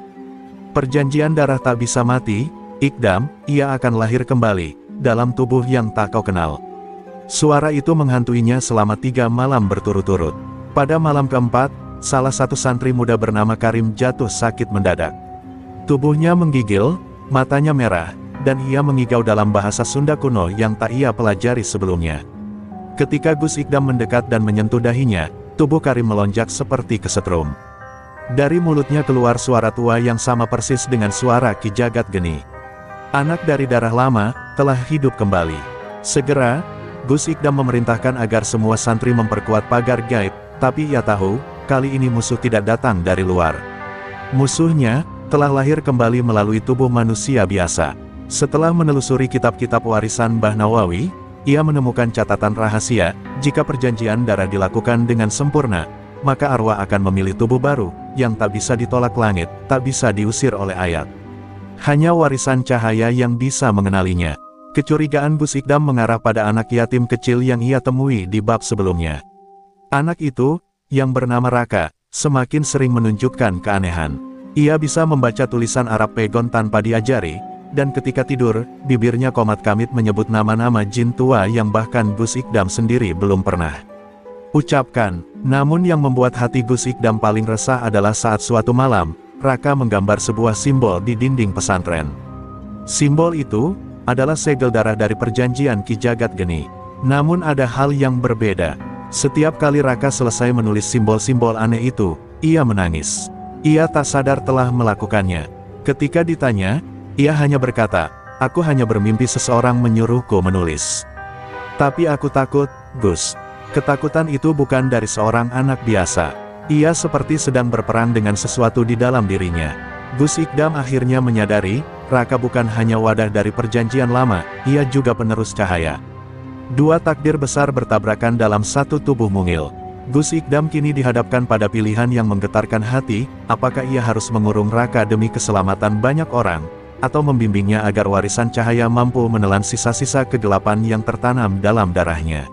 "Perjanjian darah tak bisa mati, Ikdam, ia akan lahir kembali, dalam tubuh yang tak kau kenal." Suara itu menghantuinya selama 3 malam berturut-turut. Pada malam keempat, salah satu santri muda bernama Karim jatuh sakit mendadak. Tubuhnya menggigil, matanya merah, dan ia mengigau dalam bahasa Sunda kuno yang tak ia pelajari sebelumnya. Ketika Gus Ikdam mendekat dan menyentuh dahinya, tubuh Karim melonjak seperti kesetrum. Dari mulutnya keluar suara tua yang sama persis dengan suara Ki Jagat Geni. Anak dari darah lama, telah hidup kembali. Segera, Gus Ikdam memerintahkan agar semua santri memperkuat pagar gaib, tapi ia tahu, kali ini musuh tidak datang dari luar. Musuhnya, telah lahir kembali melalui tubuh manusia biasa. Setelah menelusuri kitab-kitab warisan Mbah Nawawi, ia menemukan catatan rahasia, jika perjanjian darah dilakukan dengan sempurna, maka arwah akan memilih tubuh baru, yang tak bisa ditolak langit, tak bisa diusir oleh ayat. Hanya warisan cahaya yang bisa mengenalinya. Kecurigaan Gus Ikdam mengarah pada anak yatim kecil yang ia temui di bab sebelumnya. Anak itu, yang bernama Raka, semakin sering menunjukkan keanehan. Ia bisa membaca tulisan Arab Pegon tanpa diajari, dan ketika tidur, bibirnya komat kamit menyebut nama-nama jin tua yang bahkan Gus Ikdam sendiri belum pernah ucapkan. Namun yang membuat hati Gus Ikdam paling resah adalah saat suatu malam, Raka menggambar sebuah simbol di dinding pesantren. Simbol itu adalah segel darah dari perjanjian Ki Jagat Geni. Namun ada hal yang berbeda. Setiap kali Raka selesai menulis simbol-simbol aneh itu, ia menangis. Ia tak sadar telah melakukannya. Ketika ditanya, ia hanya berkata, "Aku hanya bermimpi seseorang menyuruhku menulis. Tapi aku takut, Gus." Ketakutan itu bukan dari seorang anak biasa. Ia seperti sedang berperang dengan sesuatu di dalam dirinya. Gus Ikdam akhirnya menyadari, Raka bukan hanya wadah dari perjanjian lama, ia juga penerus cahaya. Dua takdir besar bertabrakan dalam satu tubuh mungil. Gus Ikdam kini dihadapkan pada pilihan yang menggetarkan hati, apakah ia harus mengurung Raka demi keselamatan banyak orang, atau membimbingnya agar warisan cahaya mampu menelan sisa-sisa kegelapan yang tertanam dalam darahnya.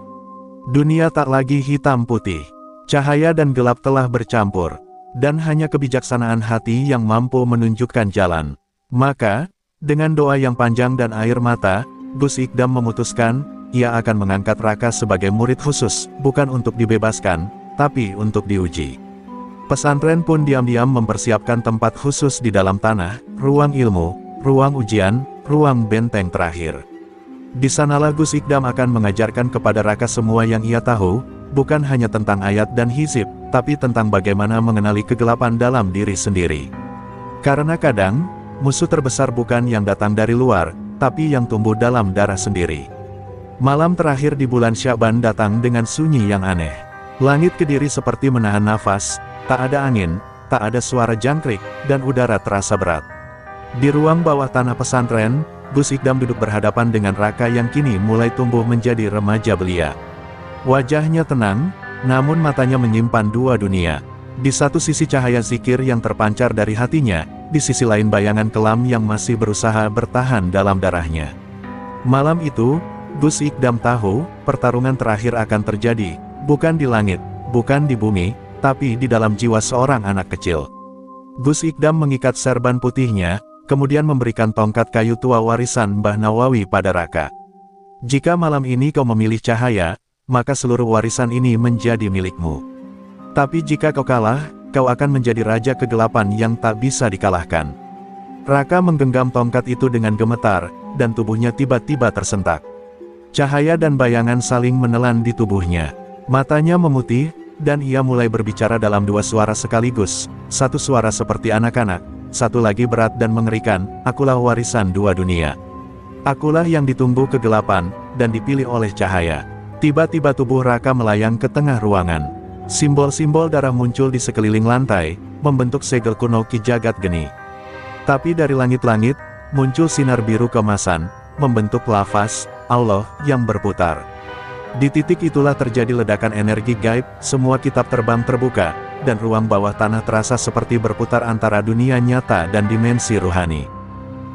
Dunia tak lagi hitam putih. Cahaya dan gelap telah bercampur, dan hanya kebijaksanaan hati yang mampu menunjukkan jalan. Maka, dengan doa yang panjang dan air mata, Gus Ikdam memutuskan, ia akan mengangkat Raka sebagai murid khusus, bukan untuk dibebaskan, tapi untuk diuji. Pesantren pun diam-diam mempersiapkan tempat khusus di dalam tanah, ruang ilmu, ruang ujian, ruang benteng terakhir. Di sanalah Gus Ikdam akan mengajarkan kepada Raka semua yang ia tahu, bukan hanya tentang ayat dan hizib, tapi tentang bagaimana mengenali kegelapan dalam diri sendiri. Karena kadang, musuh terbesar bukan yang datang dari luar, tapi yang tumbuh dalam darah sendiri. Malam terakhir di bulan Sya'ban datang dengan sunyi yang aneh. Langit Kediri seperti menahan nafas, tak ada angin, tak ada suara jangkrik, dan udara terasa berat. Di ruang bawah tanah pesantren, Gus Ikdam duduk berhadapan dengan Raka yang kini mulai tumbuh menjadi remaja belia. Wajahnya tenang, namun matanya menyimpan dua dunia. Di satu sisi cahaya zikir yang terpancar dari hatinya, di sisi lain bayangan kelam yang masih berusaha bertahan dalam darahnya. Malam itu, Gus Ikdam tahu, pertarungan terakhir akan terjadi, bukan di langit, bukan di bumi, tapi di dalam jiwa seorang anak kecil. Gus Ikdam mengikat serban putihnya, kemudian memberikan tongkat kayu tua warisan Mbah Nawawi pada Raka. Jika malam ini kau memilih cahaya, maka seluruh warisan ini menjadi milikmu. Tapi jika kau kalah, kau akan menjadi raja kegelapan yang tak bisa dikalahkan." Raka menggenggam tongkat itu dengan gemetar, dan tubuhnya tiba-tiba tersentak. Cahaya dan bayangan saling menelan di tubuhnya. Matanya memutih, dan ia mulai berbicara dalam dua suara sekaligus, satu suara seperti anak-anak, satu lagi berat dan mengerikan, "Akulah warisan dua dunia. Akulah yang ditunggu kegelapan, dan dipilih oleh cahaya." Tiba-tiba tubuh Raka melayang ke tengah ruangan. Simbol-simbol darah muncul di sekeliling lantai, membentuk segel kuno Ki Jagat Geni. Tapi dari langit-langit, muncul sinar biru kemasan, membentuk lafaz Allah yang berputar. Di titik itulah terjadi ledakan energi gaib, semua kitab terbang terbuka, dan ruang bawah tanah terasa seperti berputar antara dunia nyata dan dimensi ruhani.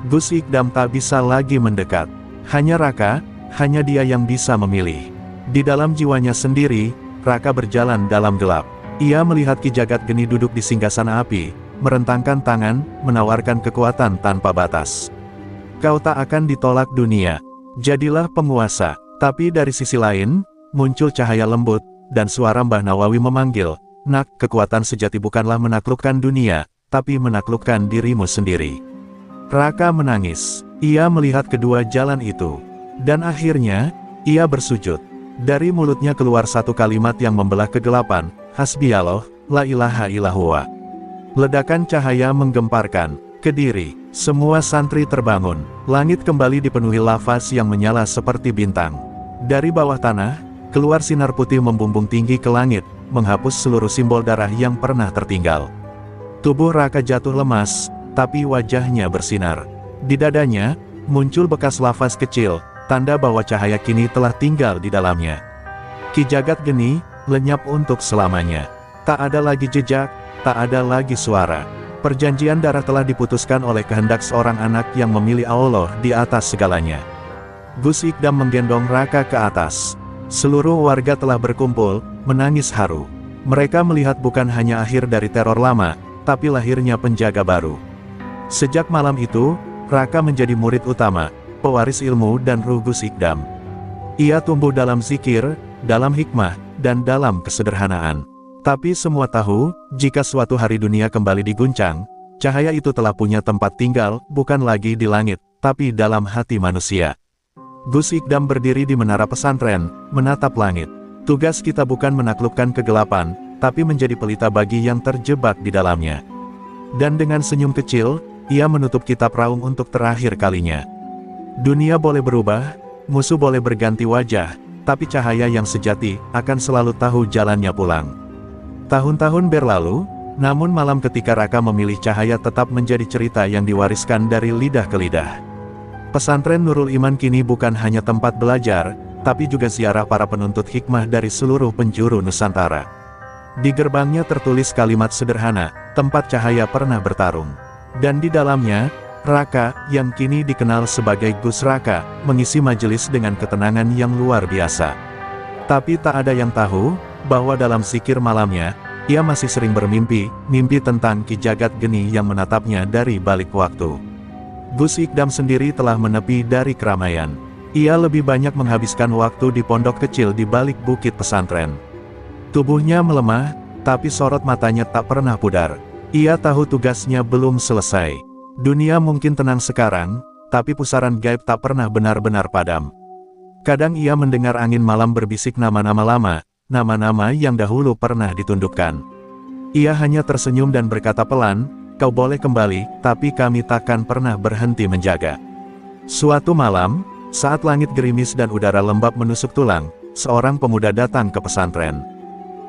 Gus Ikdam tak bisa lagi mendekat. Hanya Raka, hanya dia yang bisa memilih. Di dalam jiwanya sendiri, Raka berjalan dalam gelap. Ia melihat Ki Jagat Geni duduk di singgasana api, merentangkan tangan, menawarkan kekuatan tanpa batas. "Kau tak akan ditolak dunia. Jadilah penguasa." Tapi dari sisi lain, muncul cahaya lembut, dan suara Mbah Nawawi memanggil, "Nak, kekuatan sejati bukanlah menaklukkan dunia, tapi menaklukkan dirimu sendiri." Raka menangis. Ia melihat kedua jalan itu. Dan akhirnya, ia bersujud. Dari mulutnya keluar satu kalimat yang membelah kegelapan, "Hasbiyallah, la ilaha illallah." Ledakan cahaya menggemparkan Kediri. Semua santri terbangun. Langit kembali dipenuhi lafaz yang menyala seperti bintang. Dari bawah tanah, keluar sinar putih membumbung tinggi ke langit, menghapus seluruh simbol darah yang pernah tertinggal. Tubuh Raka jatuh lemas, tapi wajahnya bersinar. Di dadanya, muncul bekas lafaz kecil, tanda bahwa cahaya kini telah tinggal di dalamnya. Ki Jagat Geni, lenyap untuk selamanya. Tak ada lagi jejak, tak ada lagi suara. Perjanjian darah telah diputuskan oleh kehendak seorang anak yang memilih Allah di atas segalanya. Gus Ikdam menggendong Raka ke atas. Seluruh warga telah berkumpul, menangis haru. Mereka melihat bukan hanya akhir dari teror lama, tapi lahirnya penjaga baru. Sejak malam itu, Raka menjadi murid utama, pewaris ilmu dan ruh Gus Ikdam. Ia tumbuh dalam zikir, dalam hikmah, dan dalam kesederhanaan. Tapi semua tahu, jika suatu hari dunia kembali diguncang, cahaya itu telah punya tempat tinggal, bukan lagi di langit, tapi dalam hati manusia. Gus Ikdam berdiri di menara pesantren, menatap langit. Tugas kita bukan menaklukkan kegelapan, tapi menjadi pelita bagi yang terjebak di dalamnya. Dan dengan senyum kecil, ia menutup kitab raung untuk terakhir kalinya. Dunia boleh berubah, musuh boleh berganti wajah, tapi cahaya yang sejati akan selalu tahu jalannya pulang. Tahun-tahun berlalu, namun malam ketika Raka memilih cahaya tetap menjadi cerita yang diwariskan dari lidah ke lidah. Pesantren Nurul Iman kini bukan hanya tempat belajar, tapi juga ziarah para penuntut hikmah dari seluruh penjuru Nusantara. Di gerbangnya tertulis kalimat sederhana, "Tempat cahaya pernah bertarung." Dan di dalamnya, Raka, yang kini dikenal sebagai Gus Raka, mengisi majelis dengan ketenangan yang luar biasa. Tapi tak ada yang tahu, bahwa dalam zikir malamnya, ia masih sering bermimpi, mimpi tentang Ki Jagat Geni yang menatapnya dari balik waktu. Gus Ikdam sendiri telah menepi dari keramaian. Ia lebih banyak menghabiskan waktu di pondok kecil di balik bukit pesantren. Tubuhnya melemah, tapi sorot matanya tak pernah pudar. Ia tahu tugasnya belum selesai. Dunia mungkin tenang sekarang, tapi pusaran gaib tak pernah benar-benar padam. Kadang ia mendengar angin malam berbisik nama-nama lama, nama-nama yang dahulu pernah ditundukkan. Ia hanya tersenyum dan berkata pelan, "Kau boleh kembali, tapi kami takkan pernah berhenti menjaga." Suatu malam, saat langit gerimis dan udara lembab menusuk tulang, seorang pemuda datang ke pesantren.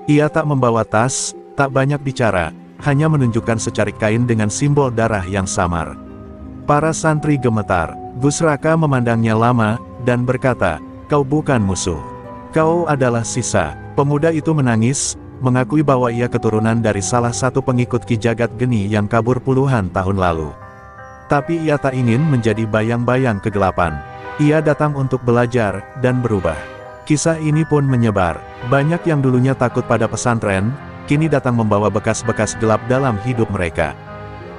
Ia tak membawa tas, tak banyak bicara, hanya menunjukkan secarik kain dengan simbol darah yang samar. Para santri gemetar. Gus Raka memandangnya lama, dan berkata, "Kau bukan musuh. Kau adalah sisa." Pemuda itu menangis, mengakui bahwa ia keturunan dari salah satu pengikut Ki Jagat Geni yang kabur puluhan tahun lalu. Tapi ia tak ingin menjadi bayang-bayang kegelapan. Ia datang untuk belajar, dan berubah. Kisah ini pun menyebar. Banyak yang dulunya takut pada pesantren, kini datang membawa bekas-bekas gelap dalam hidup mereka.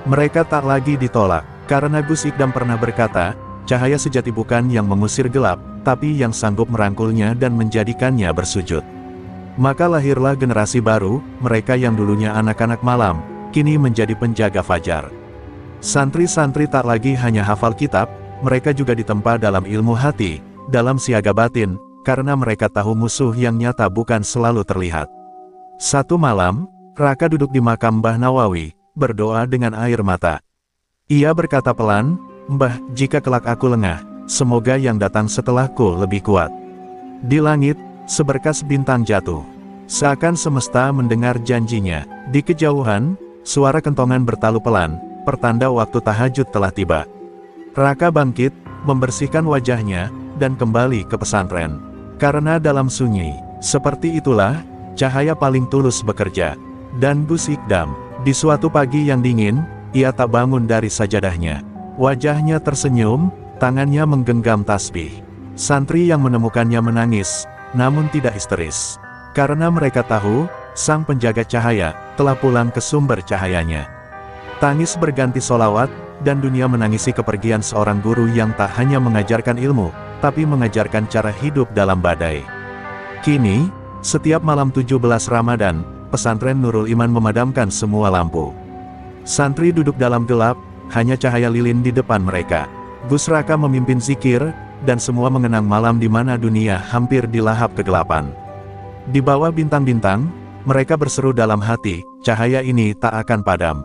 Mereka tak lagi ditolak, karena Gus Ikdam pernah berkata, cahaya sejati bukan yang mengusir gelap, tapi yang sanggup merangkulnya dan menjadikannya bersujud. Maka lahirlah generasi baru, mereka yang dulunya anak-anak malam, kini menjadi penjaga fajar. Santri-santri tak lagi hanya hafal kitab, mereka juga ditempa dalam ilmu hati, dalam siaga batin, karena mereka tahu musuh yang nyata bukan selalu terlihat. Satu malam, Raka duduk di makam Mbah Nawawi, berdoa dengan air mata. Ia berkata pelan, "Mbah, jika kelak aku lengah, semoga yang datang setelahku lebih kuat." Di langit, seberkas bintang jatuh. Seakan semesta mendengar janjinya. Di kejauhan, suara kentongan bertalu pelan, pertanda waktu tahajud telah tiba. Raka bangkit, membersihkan wajahnya, dan kembali ke pesantren. Karena dalam sunyi, seperti itulah, cahaya paling tulus bekerja. Dan Gus Ikdam, di suatu pagi yang dingin, ia tak bangun dari sajadahnya. Wajahnya tersenyum, tangannya menggenggam tasbih. Santri yang menemukannya menangis, namun tidak histeris. Karena mereka tahu, sang penjaga cahaya, telah pulang ke sumber cahayanya. Tangis berganti solawat, dan dunia menangisi kepergian seorang guru yang tak hanya mengajarkan ilmu, tapi mengajarkan cara hidup dalam badai. Kini, setiap malam 17 Ramadan, pesantren Nurul Iman memadamkan semua lampu. Santri duduk dalam gelap, hanya cahaya lilin di depan mereka. Gus Raka memimpin zikir, dan semua mengenang malam di mana dunia hampir dilahap kegelapan. Di bawah bintang-bintang, mereka berseru dalam hati, cahaya ini tak akan padam.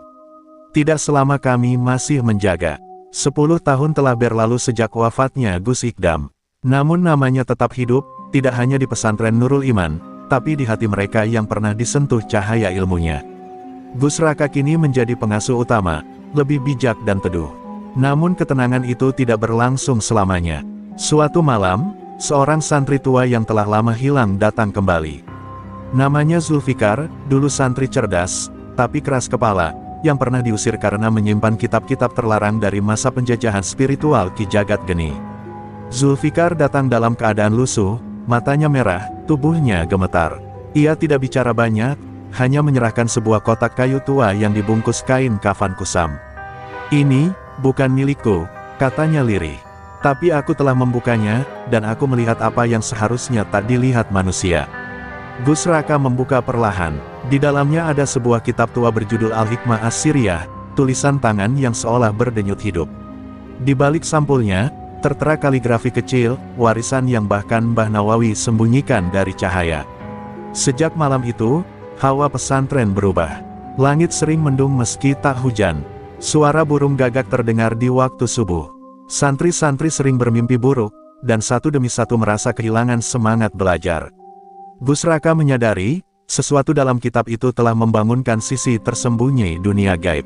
Tidak selama kami masih menjaga. 10 tahun telah berlalu sejak wafatnya Gus Ikdam. Namun namanya tetap hidup, tidak hanya di pesantren Nurul Iman, tapi di hati mereka yang pernah disentuh cahaya ilmunya. Gus Raka kini menjadi pengasuh utama, lebih bijak dan teduh. Namun ketenangan itu tidak berlangsung selamanya. Suatu malam, seorang santri tua yang telah lama hilang datang kembali. Namanya Zulfikar, dulu santri cerdas, tapi keras kepala, yang pernah diusir karena menyimpan kitab-kitab terlarang dari masa penjajahan spiritual Ki Jagat Geni. Zulfikar datang dalam keadaan lusuh, matanya merah, tubuhnya gemetar. Ia tidak bicara banyak, hanya menyerahkan sebuah kotak kayu tua yang dibungkus kain kafan kusam. "Ini, bukan milikku," katanya lirih. "Tapi aku telah membukanya, dan aku melihat apa yang seharusnya tak dilihat manusia." Gus Raka membuka perlahan. Di dalamnya ada sebuah kitab tua berjudul Al-Hikmah As-Siriyah, tulisan tangan yang seolah berdenyut hidup. Di balik sampulnya, tertera kaligrafi kecil, warisan yang bahkan Mbah Nawawi sembunyikan dari cahaya. Sejak malam itu, hawa pesantren berubah. Langit sering mendung meski tak hujan. Suara burung gagak terdengar di waktu subuh. Santri-santri sering bermimpi buruk, dan satu demi satu merasa kehilangan semangat belajar. Gus Raka menyadari, sesuatu dalam kitab itu telah membangunkan sisi tersembunyi dunia gaib.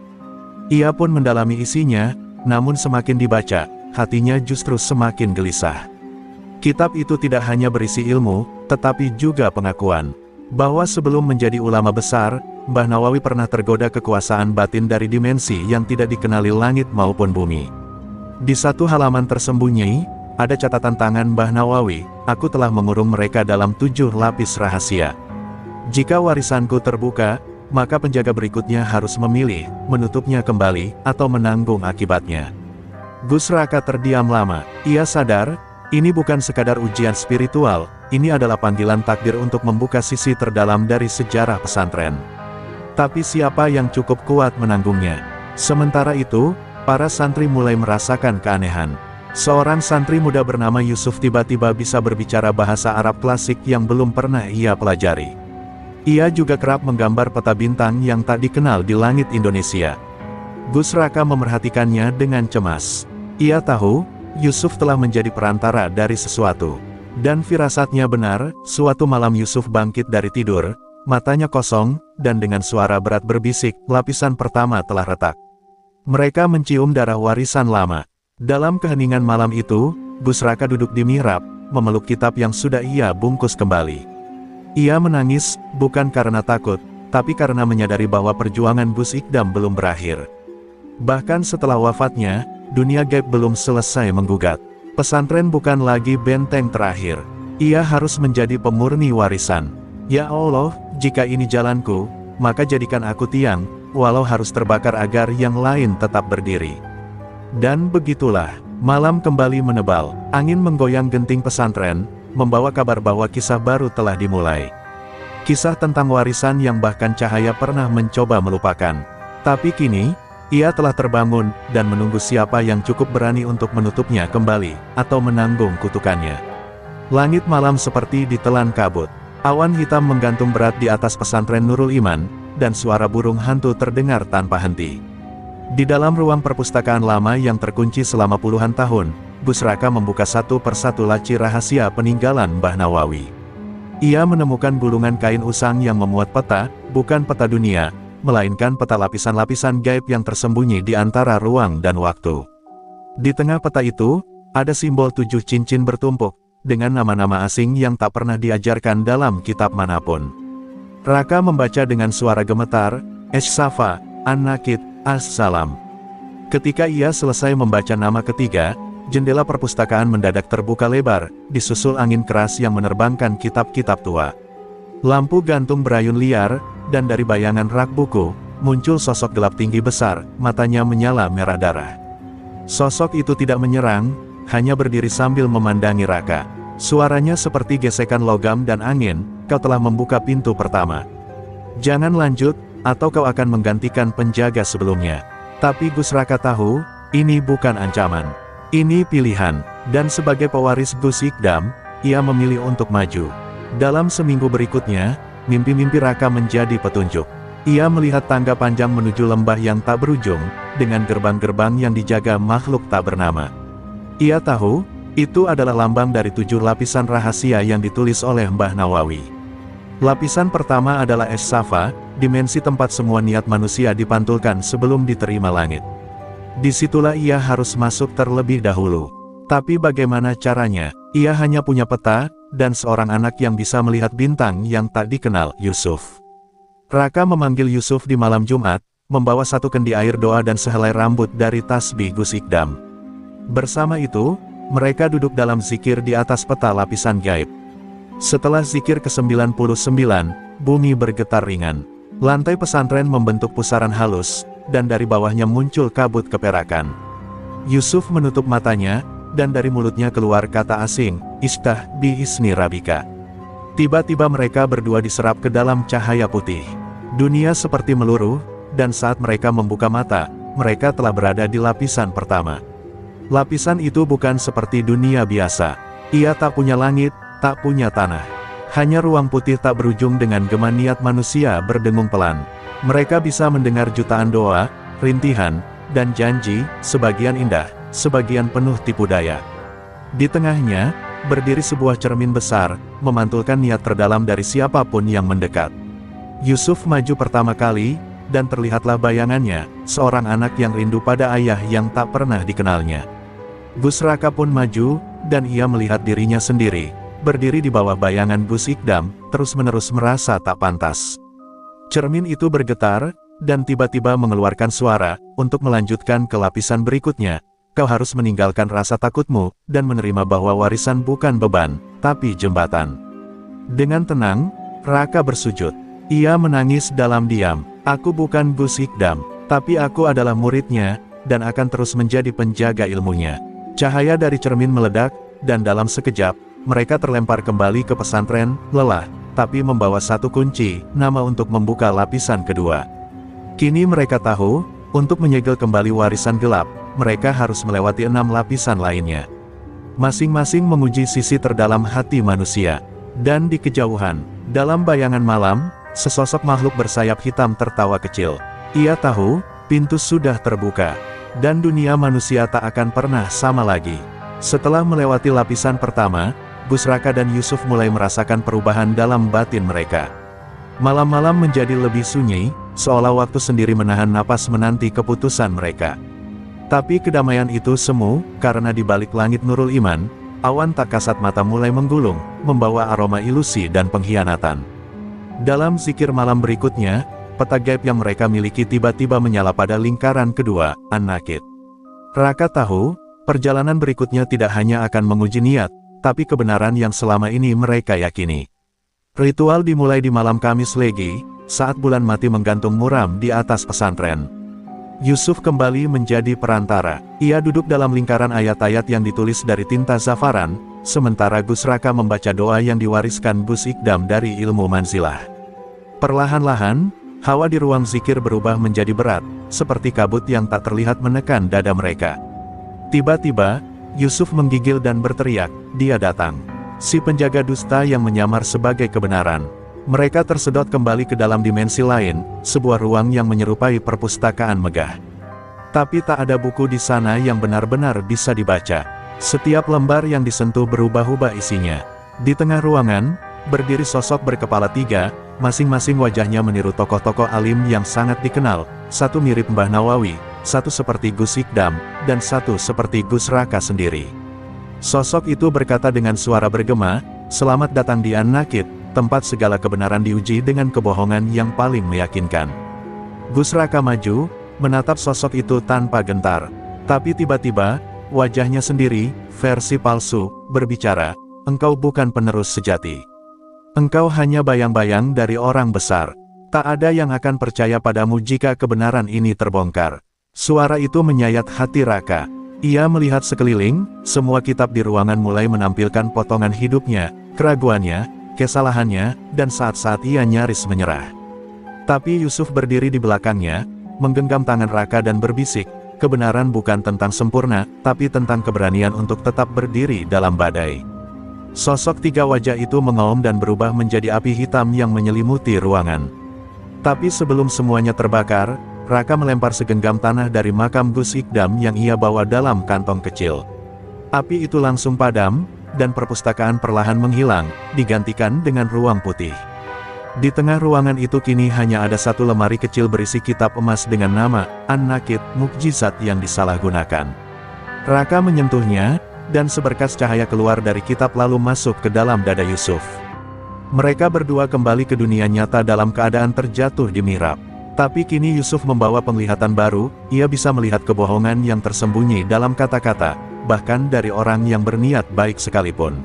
Ia pun mendalami isinya, namun semakin dibaca, hatinya justru semakin gelisah. Kitab itu tidak hanya berisi ilmu, tetapi juga pengakuan bahwa sebelum menjadi ulama besar, Mbah Nawawi pernah tergoda kekuasaan batin dari dimensi yang tidak dikenali langit maupun bumi. Di satu halaman tersembunyi, ada catatan tangan Mbah Nawawi, "Aku telah mengurung mereka dalam 7 lapis rahasia. Jika warisanku terbuka, maka penjaga berikutnya harus memilih, menutupnya kembali, atau menanggung akibatnya." Gus Raka terdiam lama. Ia sadar, ini bukan sekadar ujian spiritual, ini adalah panggilan takdir untuk membuka sisi terdalam dari sejarah pesantren. Tapi siapa yang cukup kuat menanggungnya? Sementara itu, para santri mulai merasakan keanehan. Seorang santri muda bernama Yusuf tiba-tiba bisa berbicara bahasa Arab klasik yang belum pernah ia pelajari. Ia juga kerap menggambar peta bintang yang tak dikenal di langit Indonesia. Gus Raka memerhatikannya dengan cemas. Ia tahu, Yusuf telah menjadi perantara dari sesuatu. Dan firasatnya benar, suatu malam Yusuf bangkit dari tidur, matanya kosong, dan dengan suara berat berbisik, lapisan pertama telah retak. Mereka mencium darah warisan lama. Dalam keheningan malam itu, Gus Raka duduk di mihrab, memeluk kitab yang sudah ia bungkus kembali. Ia menangis, bukan karena takut, tapi karena menyadari bahwa perjuangan Gus Ikdam belum berakhir. Bahkan setelah wafatnya, dunia gaib belum selesai menggugat. Pesantren bukan lagi benteng terakhir. Ia harus menjadi pemurni warisan. Ya Allah, jika ini jalanku, maka jadikan aku tiang, walau harus terbakar agar yang lain tetap berdiri. Dan begitulah. Malam kembali menebal, angin menggoyang genting pesantren, membawa kabar bahwa kisah baru telah dimulai. Kisah tentang warisan yang bahkan Cahaya pernah mencoba melupakan. Tapi kini, ia telah terbangun, dan menunggu siapa yang cukup berani untuk menutupnya kembali, atau menanggung kutukannya. Langit malam seperti ditelan kabut. Awan hitam menggantung berat di atas pesantren Nurul Iman, dan suara burung hantu terdengar tanpa henti. Di dalam ruang perpustakaan lama yang terkunci selama puluhan tahun, Busraka membuka satu persatu laci rahasia peninggalan Mbah Nawawi. Ia menemukan gulungan kain usang yang memuat peta, bukan peta dunia, melainkan peta lapisan-lapisan gaib yang tersembunyi di antara ruang dan waktu. Di tengah peta itu, ada simbol 7 cincin bertumpuk, dengan nama-nama asing yang tak pernah diajarkan dalam kitab manapun. Raka membaca dengan suara gemetar, Es-Safa, An-Nakid, As-Salam. Ketika ia selesai membaca nama ketiga, jendela perpustakaan mendadak terbuka lebar, disusul angin keras yang menerbangkan kitab-kitab tua. Lampu gantung berayun liar, dan dari bayangan rak buku, muncul sosok gelap tinggi besar, matanya menyala merah darah. Sosok itu tidak menyerang, hanya berdiri sambil memandangi Raka. Suaranya seperti gesekan logam dan angin, "Kau telah membuka pintu pertama. Jangan lanjut, atau kau akan menggantikan penjaga sebelumnya." Tapi Gus Raka tahu, ini bukan ancaman. Ini pilihan, dan sebagai pewaris Gus Ikdam, ia memilih untuk maju. Dalam seminggu berikutnya, mimpi-mimpi Raka menjadi petunjuk. Ia melihat tangga panjang menuju lembah yang tak berujung, dengan gerbang-gerbang yang dijaga makhluk tak bernama. Ia tahu, itu adalah lambang dari 7 lapisan rahasia yang ditulis oleh Mbah Nawawi. Lapisan pertama adalah Es-Safa, dimensi tempat semua niat manusia dipantulkan sebelum diterima langit. Disitulah ia harus masuk terlebih dahulu. Tapi bagaimana caranya? Ia hanya punya peta, dan seorang anak yang bisa melihat bintang yang tak dikenal, Yusuf. Raka memanggil Yusuf di malam Jumat, membawa 1 kendi air doa dan sehelai rambut dari tasbih Gus Ikdam. Bersama itu, mereka duduk dalam zikir di atas peta lapisan gaib. Setelah zikir ke-99, bumi bergetar ringan. Lantai pesantren membentuk pusaran halus, dan dari bawahnya muncul kabut keperakan. Yusuf menutup matanya, dan dari mulutnya keluar kata asing, "Istah bi isni Rabika." Tiba-tiba mereka berdua diserap ke dalam cahaya putih. Dunia seperti meluruh, dan saat mereka membuka mata, mereka telah berada di lapisan pertama. Lapisan itu bukan seperti dunia biasa. Ia tak punya langit, tak punya tanah. Hanya ruang putih tak berujung dengan gema niat manusia berdengung pelan. Mereka bisa mendengar jutaan doa, rintihan, dan janji, sebagian indah, sebagian penuh tipu daya. Di tengahnya, berdiri sebuah cermin besar, memantulkan niat terdalam dari siapapun yang mendekat. Yusuf maju pertama kali, dan terlihatlah bayangannya, seorang anak yang rindu pada ayah yang tak pernah dikenalnya. Gus Raka pun maju, dan ia melihat dirinya sendiri, berdiri di bawah bayangan Gus Ikdam, terus-menerus merasa tak pantas. Cermin itu bergetar, dan tiba-tiba mengeluarkan suara, untuk melanjutkan ke lapisan berikutnya. Kau harus meninggalkan rasa takutmu, dan menerima bahwa warisan bukan beban, tapi jembatan. Dengan tenang, Raka bersujud. Ia menangis dalam diam. Aku bukan Gus Ikdam, tapi aku adalah muridnya, dan akan terus menjadi penjaga ilmunya. Cahaya dari cermin meledak, dan dalam sekejap, mereka terlempar kembali ke pesantren, lelah, tapi membawa 1 kunci, nama untuk membuka lapisan kedua. Kini mereka tahu, untuk menyegel kembali warisan gelap, mereka harus melewati 6 lapisan lainnya. Masing-masing menguji sisi terdalam hati manusia. Dan di kejauhan, dalam bayangan malam, sesosok makhluk bersayap hitam tertawa kecil. Ia tahu, pintu sudah terbuka, dan dunia manusia tak akan pernah sama lagi. Setelah melewati lapisan pertama, Gus Raka dan Yusuf mulai merasakan perubahan dalam batin mereka. Malam-malam menjadi lebih sunyi, seolah waktu sendiri menahan napas menanti keputusan mereka. Tapi kedamaian itu semu, karena di balik langit Nurul Iman, awan tak kasat mata mulai menggulung, membawa aroma ilusi dan pengkhianatan. Dalam zikir malam berikutnya, peta gaib yang mereka miliki tiba-tiba menyala pada lingkaran kedua, An-Nakid. Raka tahu, perjalanan berikutnya tidak hanya akan menguji niat, tapi kebenaran yang selama ini mereka yakini. Ritual dimulai di malam Kamis Legi, saat bulan mati menggantung muram di atas pesantren. Yusuf kembali menjadi perantara. Ia duduk dalam lingkaran ayat-ayat yang ditulis dari tinta zafaran, sementara Gus Raka membaca doa yang diwariskan Gus Ikdam dari ilmu manzilah. Perlahan-lahan, hawa di ruang zikir berubah menjadi berat, seperti kabut yang tak terlihat menekan dada mereka. Tiba-tiba, Yusuf menggigil dan berteriak, "Dia datang! Si penjaga dusta yang menyamar sebagai kebenaran." Mereka tersedot kembali ke dalam dimensi lain, sebuah ruang yang menyerupai perpustakaan megah. Tapi tak ada buku di sana yang benar-benar bisa dibaca. Setiap lembar yang disentuh berubah-ubah isinya. Di tengah ruangan, berdiri sosok berkepala tiga, masing-masing wajahnya meniru tokoh-tokoh alim yang sangat dikenal, satu mirip Mbah Nawawi, satu seperti Gus Ikdam, dan satu seperti Gus Raka sendiri. Sosok itu berkata dengan suara bergema, "Selamat datang di An-Nakid, tempat segala kebenaran diuji dengan kebohongan yang paling meyakinkan." Gus Raka maju, menatap sosok itu tanpa gentar. Tapi tiba-tiba, wajahnya sendiri, versi palsu, berbicara, "Engkau bukan penerus sejati. Engkau hanya bayang-bayang dari orang besar. Tak ada yang akan percaya padamu jika kebenaran ini terbongkar." Suara itu menyayat hati Raka. Ia melihat sekeliling, semua kitab di ruangan mulai menampilkan potongan hidupnya, keraguannya, kesalahannya, dan saat-saat ia nyaris menyerah. Tapi Yusuf berdiri di belakangnya, menggenggam tangan Raka dan berbisik, "Kebenaran bukan tentang sempurna, tapi tentang keberanian untuk tetap berdiri dalam badai." Sosok tiga wajah itu mengaum dan berubah menjadi api hitam yang menyelimuti ruangan. Tapi sebelum semuanya terbakar, Raka melempar segenggam tanah dari makam Gus Ikdam yang ia bawa dalam kantong kecil. Api itu langsung padam, dan perpustakaan perlahan menghilang, digantikan dengan ruang putih. Di tengah ruangan itu kini hanya ada satu lemari kecil berisi kitab emas dengan nama An-Nakid, Mukjizat yang disalahgunakan. Raka menyentuhnya, dan seberkas cahaya keluar dari kitab lalu masuk ke dalam dada Yusuf. Mereka berdua kembali ke dunia nyata dalam keadaan terjatuh di mihrab. Tapi kini Yusuf membawa penglihatan baru, ia bisa melihat kebohongan yang tersembunyi dalam kata-kata, bahkan dari orang yang berniat baik sekalipun.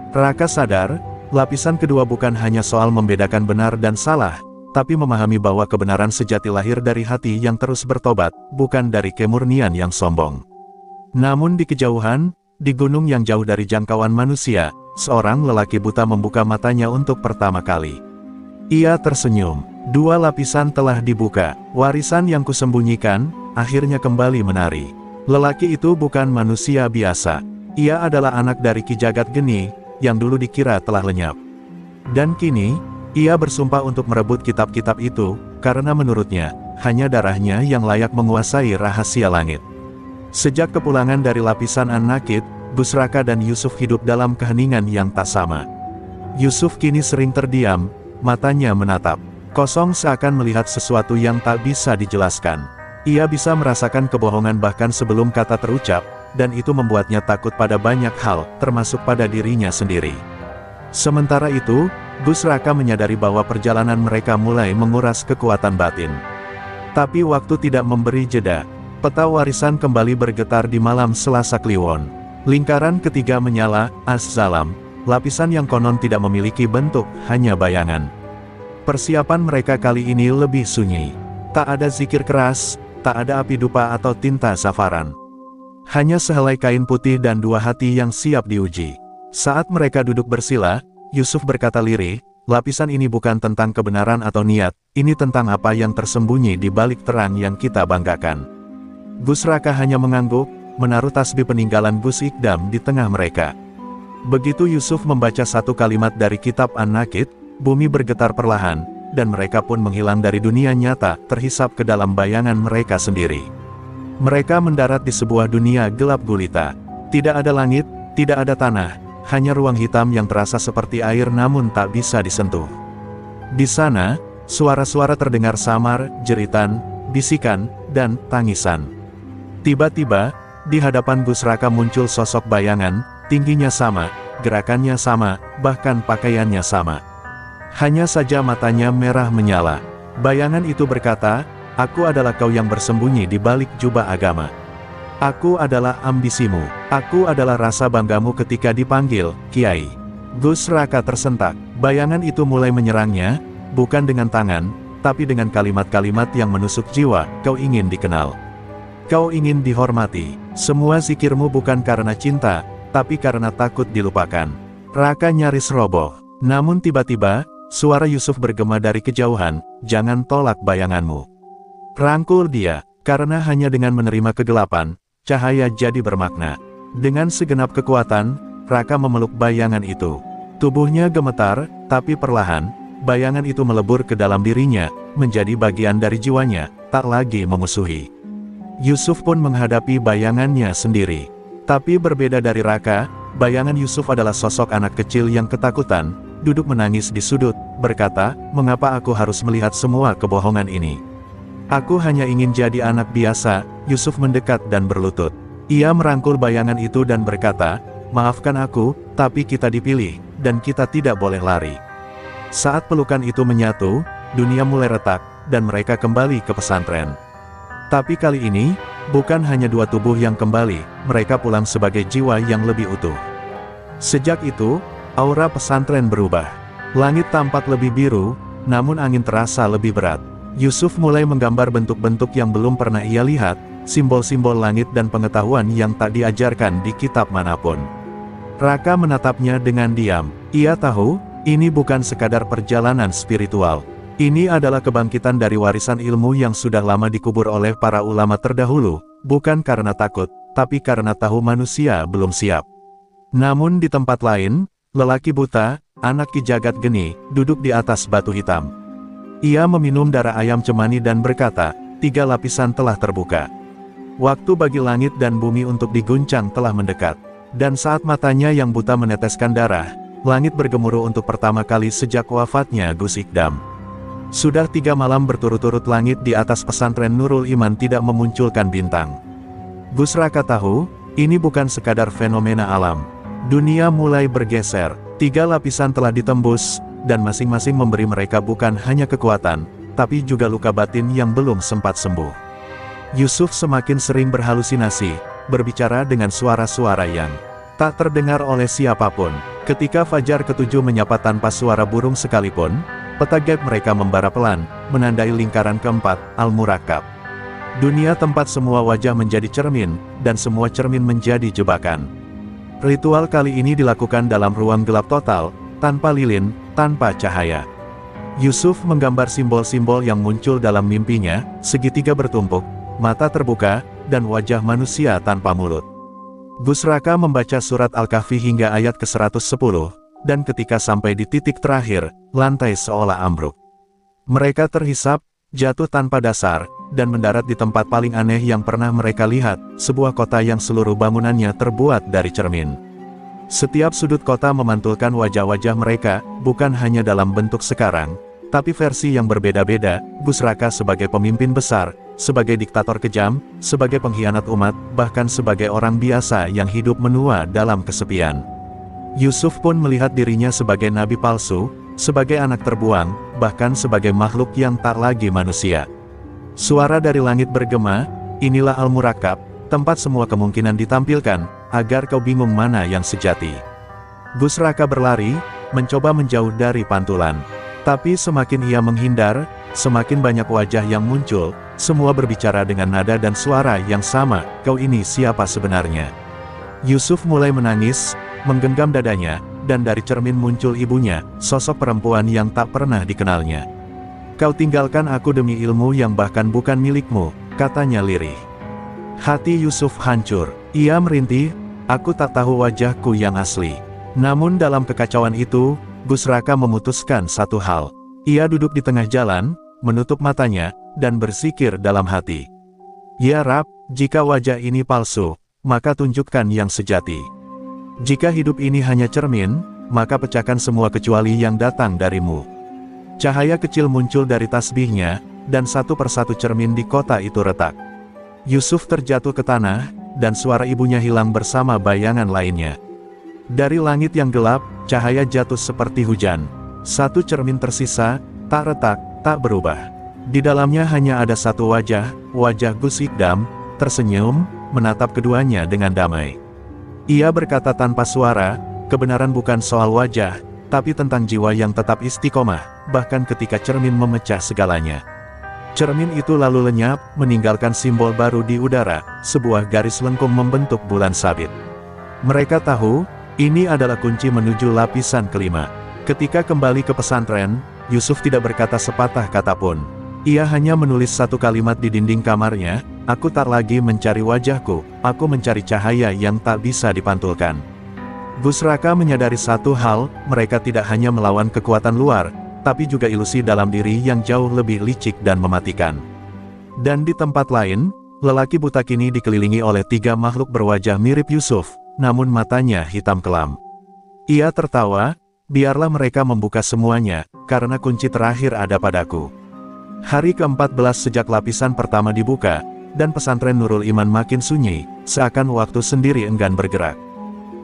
Raka sadar, lapisan kedua bukan hanya soal membedakan benar dan salah, tapi memahami bahwa kebenaran sejati lahir dari hati yang terus bertobat, bukan dari kemurnian yang sombong. Namun di kejauhan, di gunung yang jauh dari jangkauan manusia, seorang lelaki buta membuka matanya untuk pertama kali. Ia tersenyum. Dua lapisan telah dibuka, warisan yang kusembunyikan, akhirnya kembali menari. Lelaki itu bukan manusia biasa. Ia adalah anak dari Ki Jagat Geni, yang dulu dikira telah lenyap. Dan kini, ia bersumpah untuk merebut kitab-kitab itu, karena menurutnya, hanya darahnya yang layak menguasai rahasia langit. Sejak kepulangan dari lapisan An-Nakid, Gus Raka dan Yusuf hidup dalam keheningan yang tak sama. Yusuf kini sering terdiam, matanya menatap. Kosong seakan melihat sesuatu yang tak bisa dijelaskan. Ia bisa merasakan kebohongan bahkan sebelum kata terucap, dan itu membuatnya takut pada banyak hal, termasuk pada dirinya sendiri. Sementara itu, Gus Raka menyadari bahwa perjalanan mereka mulai menguras kekuatan batin. Tapi waktu tidak memberi jeda. Peta warisan kembali bergetar di malam Selasa Kliwon. Lingkaran ketiga menyala, Az-Zalam, lapisan yang konon tidak memiliki bentuk, hanya bayangan. Persiapan mereka kali ini lebih sunyi. Tak ada zikir keras, tak ada api dupa atau tinta zafaran. Hanya sehelai kain putih dan dua hati yang siap diuji. Saat mereka duduk bersila, Yusuf berkata lirih, "Lapisan ini bukan tentang kebenaran atau niat, ini tentang apa yang tersembunyi di balik terang yang kita banggakan." Gus Raka hanya mengangguk, menaruh tasbih peninggalan Gus Ikdam di tengah mereka. Begitu Yusuf membaca satu kalimat dari kitab An-Nakid, bumi bergetar perlahan, dan mereka pun menghilang dari dunia nyata, terhisap ke dalam bayangan mereka sendiri. Mereka mendarat di sebuah dunia gelap gulita. Tidak ada langit, tidak ada tanah, hanya ruang hitam yang terasa seperti air namun tak bisa disentuh. Di sana, suara-suara terdengar samar, jeritan, bisikan, dan tangisan. Tiba-tiba, di hadapan Gus Raka muncul sosok bayangan, tingginya sama, gerakannya sama, bahkan pakaiannya sama. Hanya saja matanya merah menyala. Bayangan itu berkata, "Aku adalah kau yang bersembunyi di balik jubah agama. Aku adalah ambisimu. Aku adalah rasa banggamu ketika dipanggil Kiai." Gus Raka tersentak. Bayangan itu mulai menyerangnya, bukan dengan tangan, tapi dengan kalimat-kalimat yang menusuk jiwa. Kau ingin dikenal. Kau ingin dihormati. Semua zikirmu bukan karena cinta, tapi karena takut dilupakan. Raka nyaris roboh. Namun tiba-tiba, suara Yusuf bergema dari kejauhan, jangan tolak bayanganmu. Rangkul dia, karena hanya dengan menerima kegelapan, cahaya jadi bermakna. Dengan segenap kekuatan, Raka memeluk bayangan itu. Tubuhnya gemetar, tapi perlahan, bayangan itu melebur ke dalam dirinya, menjadi bagian dari jiwanya, tak lagi memusuhi. Yusuf pun menghadapi bayangannya sendiri. Tapi berbeda dari Raka, bayangan Yusuf adalah sosok anak kecil yang ketakutan, duduk menangis di sudut, berkata, "Mengapa aku harus melihat semua kebohongan ini? Aku hanya ingin jadi anak biasa." Yusuf mendekat dan berlutut. Ia merangkul bayangan itu dan berkata, "Maafkan aku, tapi kita dipilih, dan kita tidak boleh lari." Saat pelukan itu menyatu, dunia mulai retak, dan mereka kembali ke pesantren. Tapi kali ini, bukan hanya dua tubuh yang kembali, mereka pulang sebagai jiwa yang lebih utuh. Sejak itu, aura pesantren berubah. Langit tampak lebih biru, namun angin terasa lebih berat. Yusuf mulai menggambar bentuk-bentuk yang belum pernah ia lihat, simbol-simbol langit dan pengetahuan yang tak diajarkan di kitab manapun. Raka menatapnya dengan diam. Ia tahu, ini bukan sekadar perjalanan spiritual. Ini adalah kebangkitan dari warisan ilmu yang sudah lama dikubur oleh para ulama terdahulu, bukan karena takut, tapi karena tahu manusia belum siap. Namun di tempat lain, lelaki buta, anak Ki Jagat Geni, duduk di atas batu hitam. Ia meminum darah ayam cemani dan berkata, 3 lapisan telah terbuka. Waktu bagi langit dan bumi untuk diguncang telah mendekat. Dan saat matanya yang buta meneteskan darah, langit bergemuruh untuk pertama kali sejak wafatnya Gus Ikdam. Sudah 3 malam berturut-turut langit di atas pesantren Nurul Iman tidak memunculkan bintang. Gus Raka tahu, ini bukan sekadar fenomena alam. Dunia mulai bergeser, 3 lapisan telah ditembus, dan masing-masing memberi mereka bukan hanya kekuatan, tapi juga luka batin yang belum sempat sembuh. Yusuf semakin sering berhalusinasi, berbicara dengan suara-suara yang tak terdengar oleh siapapun. Ketika fajar ke-7 menyapa tanpa suara burung sekalipun, peta gaib mereka membara pelan, menandai lingkaran keempat, Al-Murakkab. Dunia tempat semua wajah menjadi cermin, dan semua cermin menjadi jebakan. Ritual kali ini dilakukan dalam ruang gelap total, tanpa lilin, tanpa cahaya. Yusuf menggambar simbol-simbol yang muncul dalam mimpinya, segitiga bertumpuk, mata terbuka, dan wajah manusia tanpa mulut. Gus Raka membaca surat Al-Kahfi hingga ayat ke-110, dan ketika sampai di titik terakhir, lantai seolah ambruk. Mereka terhisap, jatuh tanpa dasar, dan mendarat di tempat paling aneh yang pernah mereka lihat, sebuah kota yang seluruh bangunannya terbuat dari cermin. Setiap sudut kota memantulkan wajah-wajah mereka, bukan hanya dalam bentuk sekarang, tapi versi yang berbeda-beda. Gus Raka sebagai pemimpin besar, sebagai diktator kejam, sebagai pengkhianat umat, bahkan sebagai orang biasa yang hidup menua dalam kesepian. Yusuf pun melihat dirinya sebagai nabi palsu, sebagai anak terbuang, bahkan sebagai makhluk yang tak lagi manusia. Suara dari langit bergema, inilah Al-Murakkab, tempat semua kemungkinan ditampilkan, agar kau bingung mana yang sejati. Gus Raka berlari, mencoba menjauh dari pantulan. Tapi semakin ia menghindar, semakin banyak wajah yang muncul, semua berbicara dengan nada dan suara yang sama, kau ini siapa sebenarnya? Yusuf mulai menangis, menggenggam dadanya, dan dari cermin muncul ibunya, sosok perempuan yang tak pernah dikenalnya. Kau tinggalkan aku demi ilmu yang bahkan bukan milikmu, katanya lirih. Hati Yusuf hancur, ia merintih, aku tak tahu wajahku yang asli. Namun dalam kekacauan itu, Gus Raka memutuskan satu hal. Ia duduk di tengah jalan, menutup matanya, dan berzikir dalam hati. Ya Rab, jika wajah ini palsu, maka tunjukkan yang sejati. Jika hidup ini hanya cermin, maka pecahkan semua kecuali yang datang darimu. Cahaya kecil muncul dari tasbihnya, dan satu persatu cermin di kota itu retak. Yusuf terjatuh ke tanah, dan suara ibunya hilang bersama bayangan lainnya. Dari langit yang gelap, cahaya jatuh seperti hujan. Satu cermin tersisa, tak retak, tak berubah. Di dalamnya hanya ada satu wajah, wajah Gus Ikdam, tersenyum, menatap keduanya dengan damai. Ia berkata tanpa suara, kebenaran bukan soal wajah, tapi tentang jiwa yang tetap istiqomah, bahkan ketika cermin memecah segalanya. Cermin itu lalu lenyap, meninggalkan simbol baru di udara, sebuah garis lengkung membentuk bulan sabit. Mereka tahu, ini adalah kunci menuju lapisan kelima. Ketika kembali ke pesantren, Yusuf tidak berkata sepatah kata pun. Ia hanya menulis satu kalimat di dinding kamarnya, "Aku tak lagi mencari wajahku, aku mencari cahaya yang tak bisa dipantulkan." Gus Raka menyadari satu hal, mereka tidak hanya melawan kekuatan luar, tapi juga ilusi dalam diri yang jauh lebih licik dan mematikan. Dan di tempat lain, lelaki buta kini dikelilingi oleh 3 makhluk berwajah mirip Yusuf, namun matanya hitam kelam. Ia tertawa, "Biarlah mereka membuka semuanya, karena kunci terakhir ada padaku." Hari ke-14 sejak lapisan pertama dibuka, dan pesantren Nurul Iman makin sunyi, seakan waktu sendiri enggan bergerak.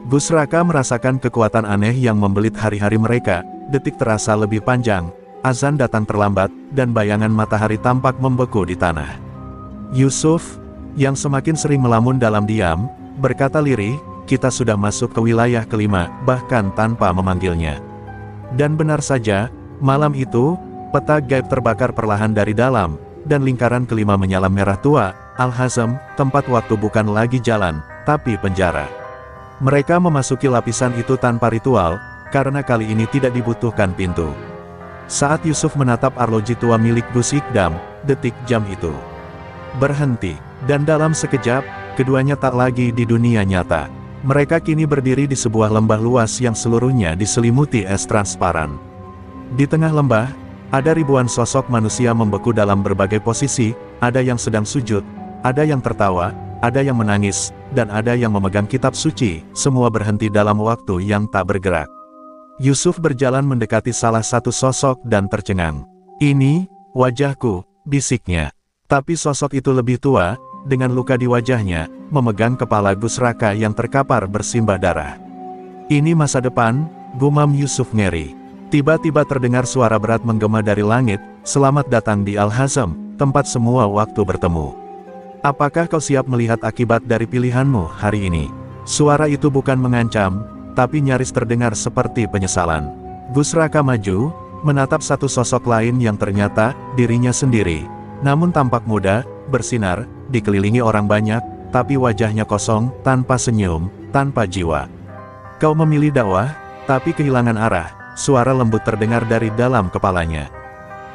Gus Raka merasakan kekuatan aneh yang membelit hari-hari mereka, detik terasa lebih panjang, azan datang terlambat, dan bayangan matahari tampak membeku di tanah. Yusuf, yang semakin sering melamun dalam diam, berkata lirih, "Kita sudah masuk ke wilayah kelima, bahkan tanpa memanggilnya." Dan benar saja, malam itu, peta gaib terbakar perlahan dari dalam, dan lingkaran kelima menyala merah tua, Al-Hazm, tempat waktu bukan lagi jalan, tapi penjara. Mereka memasuki lapisan itu tanpa ritual, karena kali ini tidak dibutuhkan pintu. Saat Yusuf menatap arloji tua milik Gus Ikdam, detik jam itu berhenti, dan dalam sekejap, keduanya tak lagi di dunia nyata. Mereka kini berdiri di sebuah lembah luas yang seluruhnya diselimuti es transparan. Di tengah lembah, ada ribuan sosok manusia membeku dalam berbagai posisi, ada yang sedang sujud, ada yang tertawa, ada yang menangis, dan ada yang memegang kitab suci, semua berhenti dalam waktu yang tak bergerak. Yusuf berjalan mendekati salah satu sosok dan tercengang. "Ini, wajahku," bisiknya. Tapi sosok itu lebih tua, dengan luka di wajahnya, memegang kepala Gus Raka yang terkapar bersimbah darah. "Ini masa depan," gumam Yusuf ngeri. Tiba-tiba terdengar suara berat menggema dari langit, "Selamat datang di Al-Hazm, tempat semua waktu bertemu. Apakah kau siap melihat akibat dari pilihanmu hari ini?" Suara itu bukan mengancam, tapi nyaris terdengar seperti penyesalan. Gus Raka maju, menatap satu sosok lain yang ternyata dirinya sendiri. Namun tampak muda, bersinar, dikelilingi orang banyak, tapi wajahnya kosong, tanpa senyum, tanpa jiwa. "Kau memilih dakwah, tapi kehilangan arah." Suara lembut terdengar dari dalam kepalanya.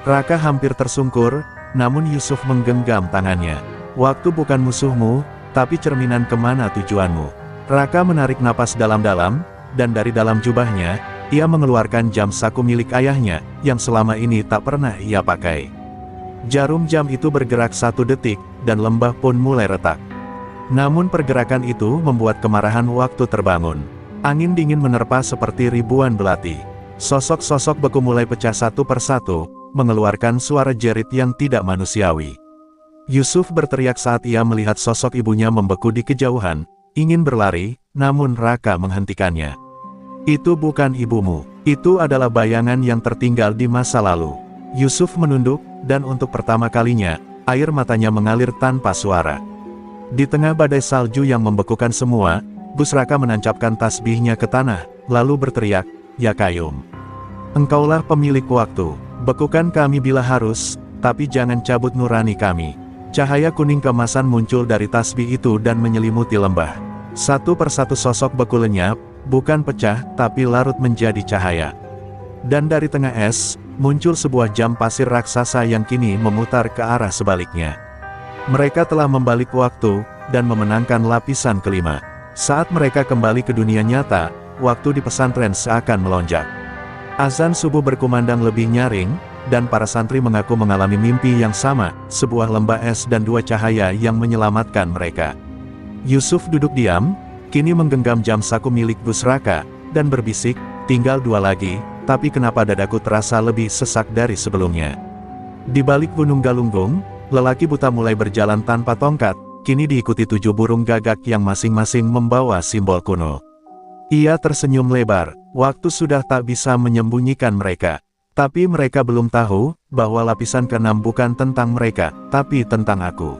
Raka hampir tersungkur, namun Yusuf menggenggam tangannya. "Waktu bukan musuhmu, tapi cerminan kemana tujuanmu." Raka menarik napas dalam-dalam, dan dari dalam jubahnya, ia mengeluarkan jam saku milik ayahnya, yang selama ini tak pernah ia pakai. Jarum jam itu bergerak 1 detik, dan lembah pun mulai retak. Namun pergerakan itu membuat kemarahan waktu terbangun. Angin dingin menerpa seperti ribuan belati. Sosok-sosok beku mulai pecah satu persatu, mengeluarkan suara jerit yang tidak manusiawi. Yusuf berteriak saat ia melihat sosok ibunya membeku di kejauhan, ingin berlari, namun Raka menghentikannya. "Itu bukan ibumu, itu adalah bayangan yang tertinggal di masa lalu." Yusuf menunduk, dan untuk pertama kalinya, air matanya mengalir tanpa suara. Di tengah badai salju yang membekukan semua, Gus Raka menancapkan tasbihnya ke tanah, lalu berteriak, "Ya Qayyum, Engkaulah pemilik waktu, bekukan kami bila harus, tapi jangan cabut nurani kami." Cahaya kuning keemasan muncul dari tasbih itu dan menyelimuti lembah. Satu persatu sosok beku lenyap, bukan pecah, tapi larut menjadi cahaya. Dan dari tengah es, muncul sebuah jam pasir raksasa yang kini memutar ke arah sebaliknya. Mereka telah membalik waktu, dan memenangkan lapisan kelima. Saat mereka kembali ke dunia nyata, waktu di pesantren seakan melonjak. Azan subuh berkumandang lebih nyaring, dan para santri mengaku mengalami mimpi yang sama, sebuah lembah es dan 2 cahaya yang menyelamatkan mereka. Yusuf duduk diam, kini menggenggam jam saku milik Gus Raka, dan berbisik, "Tinggal 2 lagi, tapi kenapa dadaku terasa lebih sesak dari sebelumnya?" Di balik gunung Galunggung, lelaki buta mulai berjalan tanpa tongkat, kini diikuti 7 burung gagak yang masing-masing membawa simbol kuno. Ia tersenyum lebar, waktu sudah tak bisa menyembunyikan mereka. Tapi mereka belum tahu, bahwa lapisan ke-6 bukan tentang mereka, tapi tentang aku.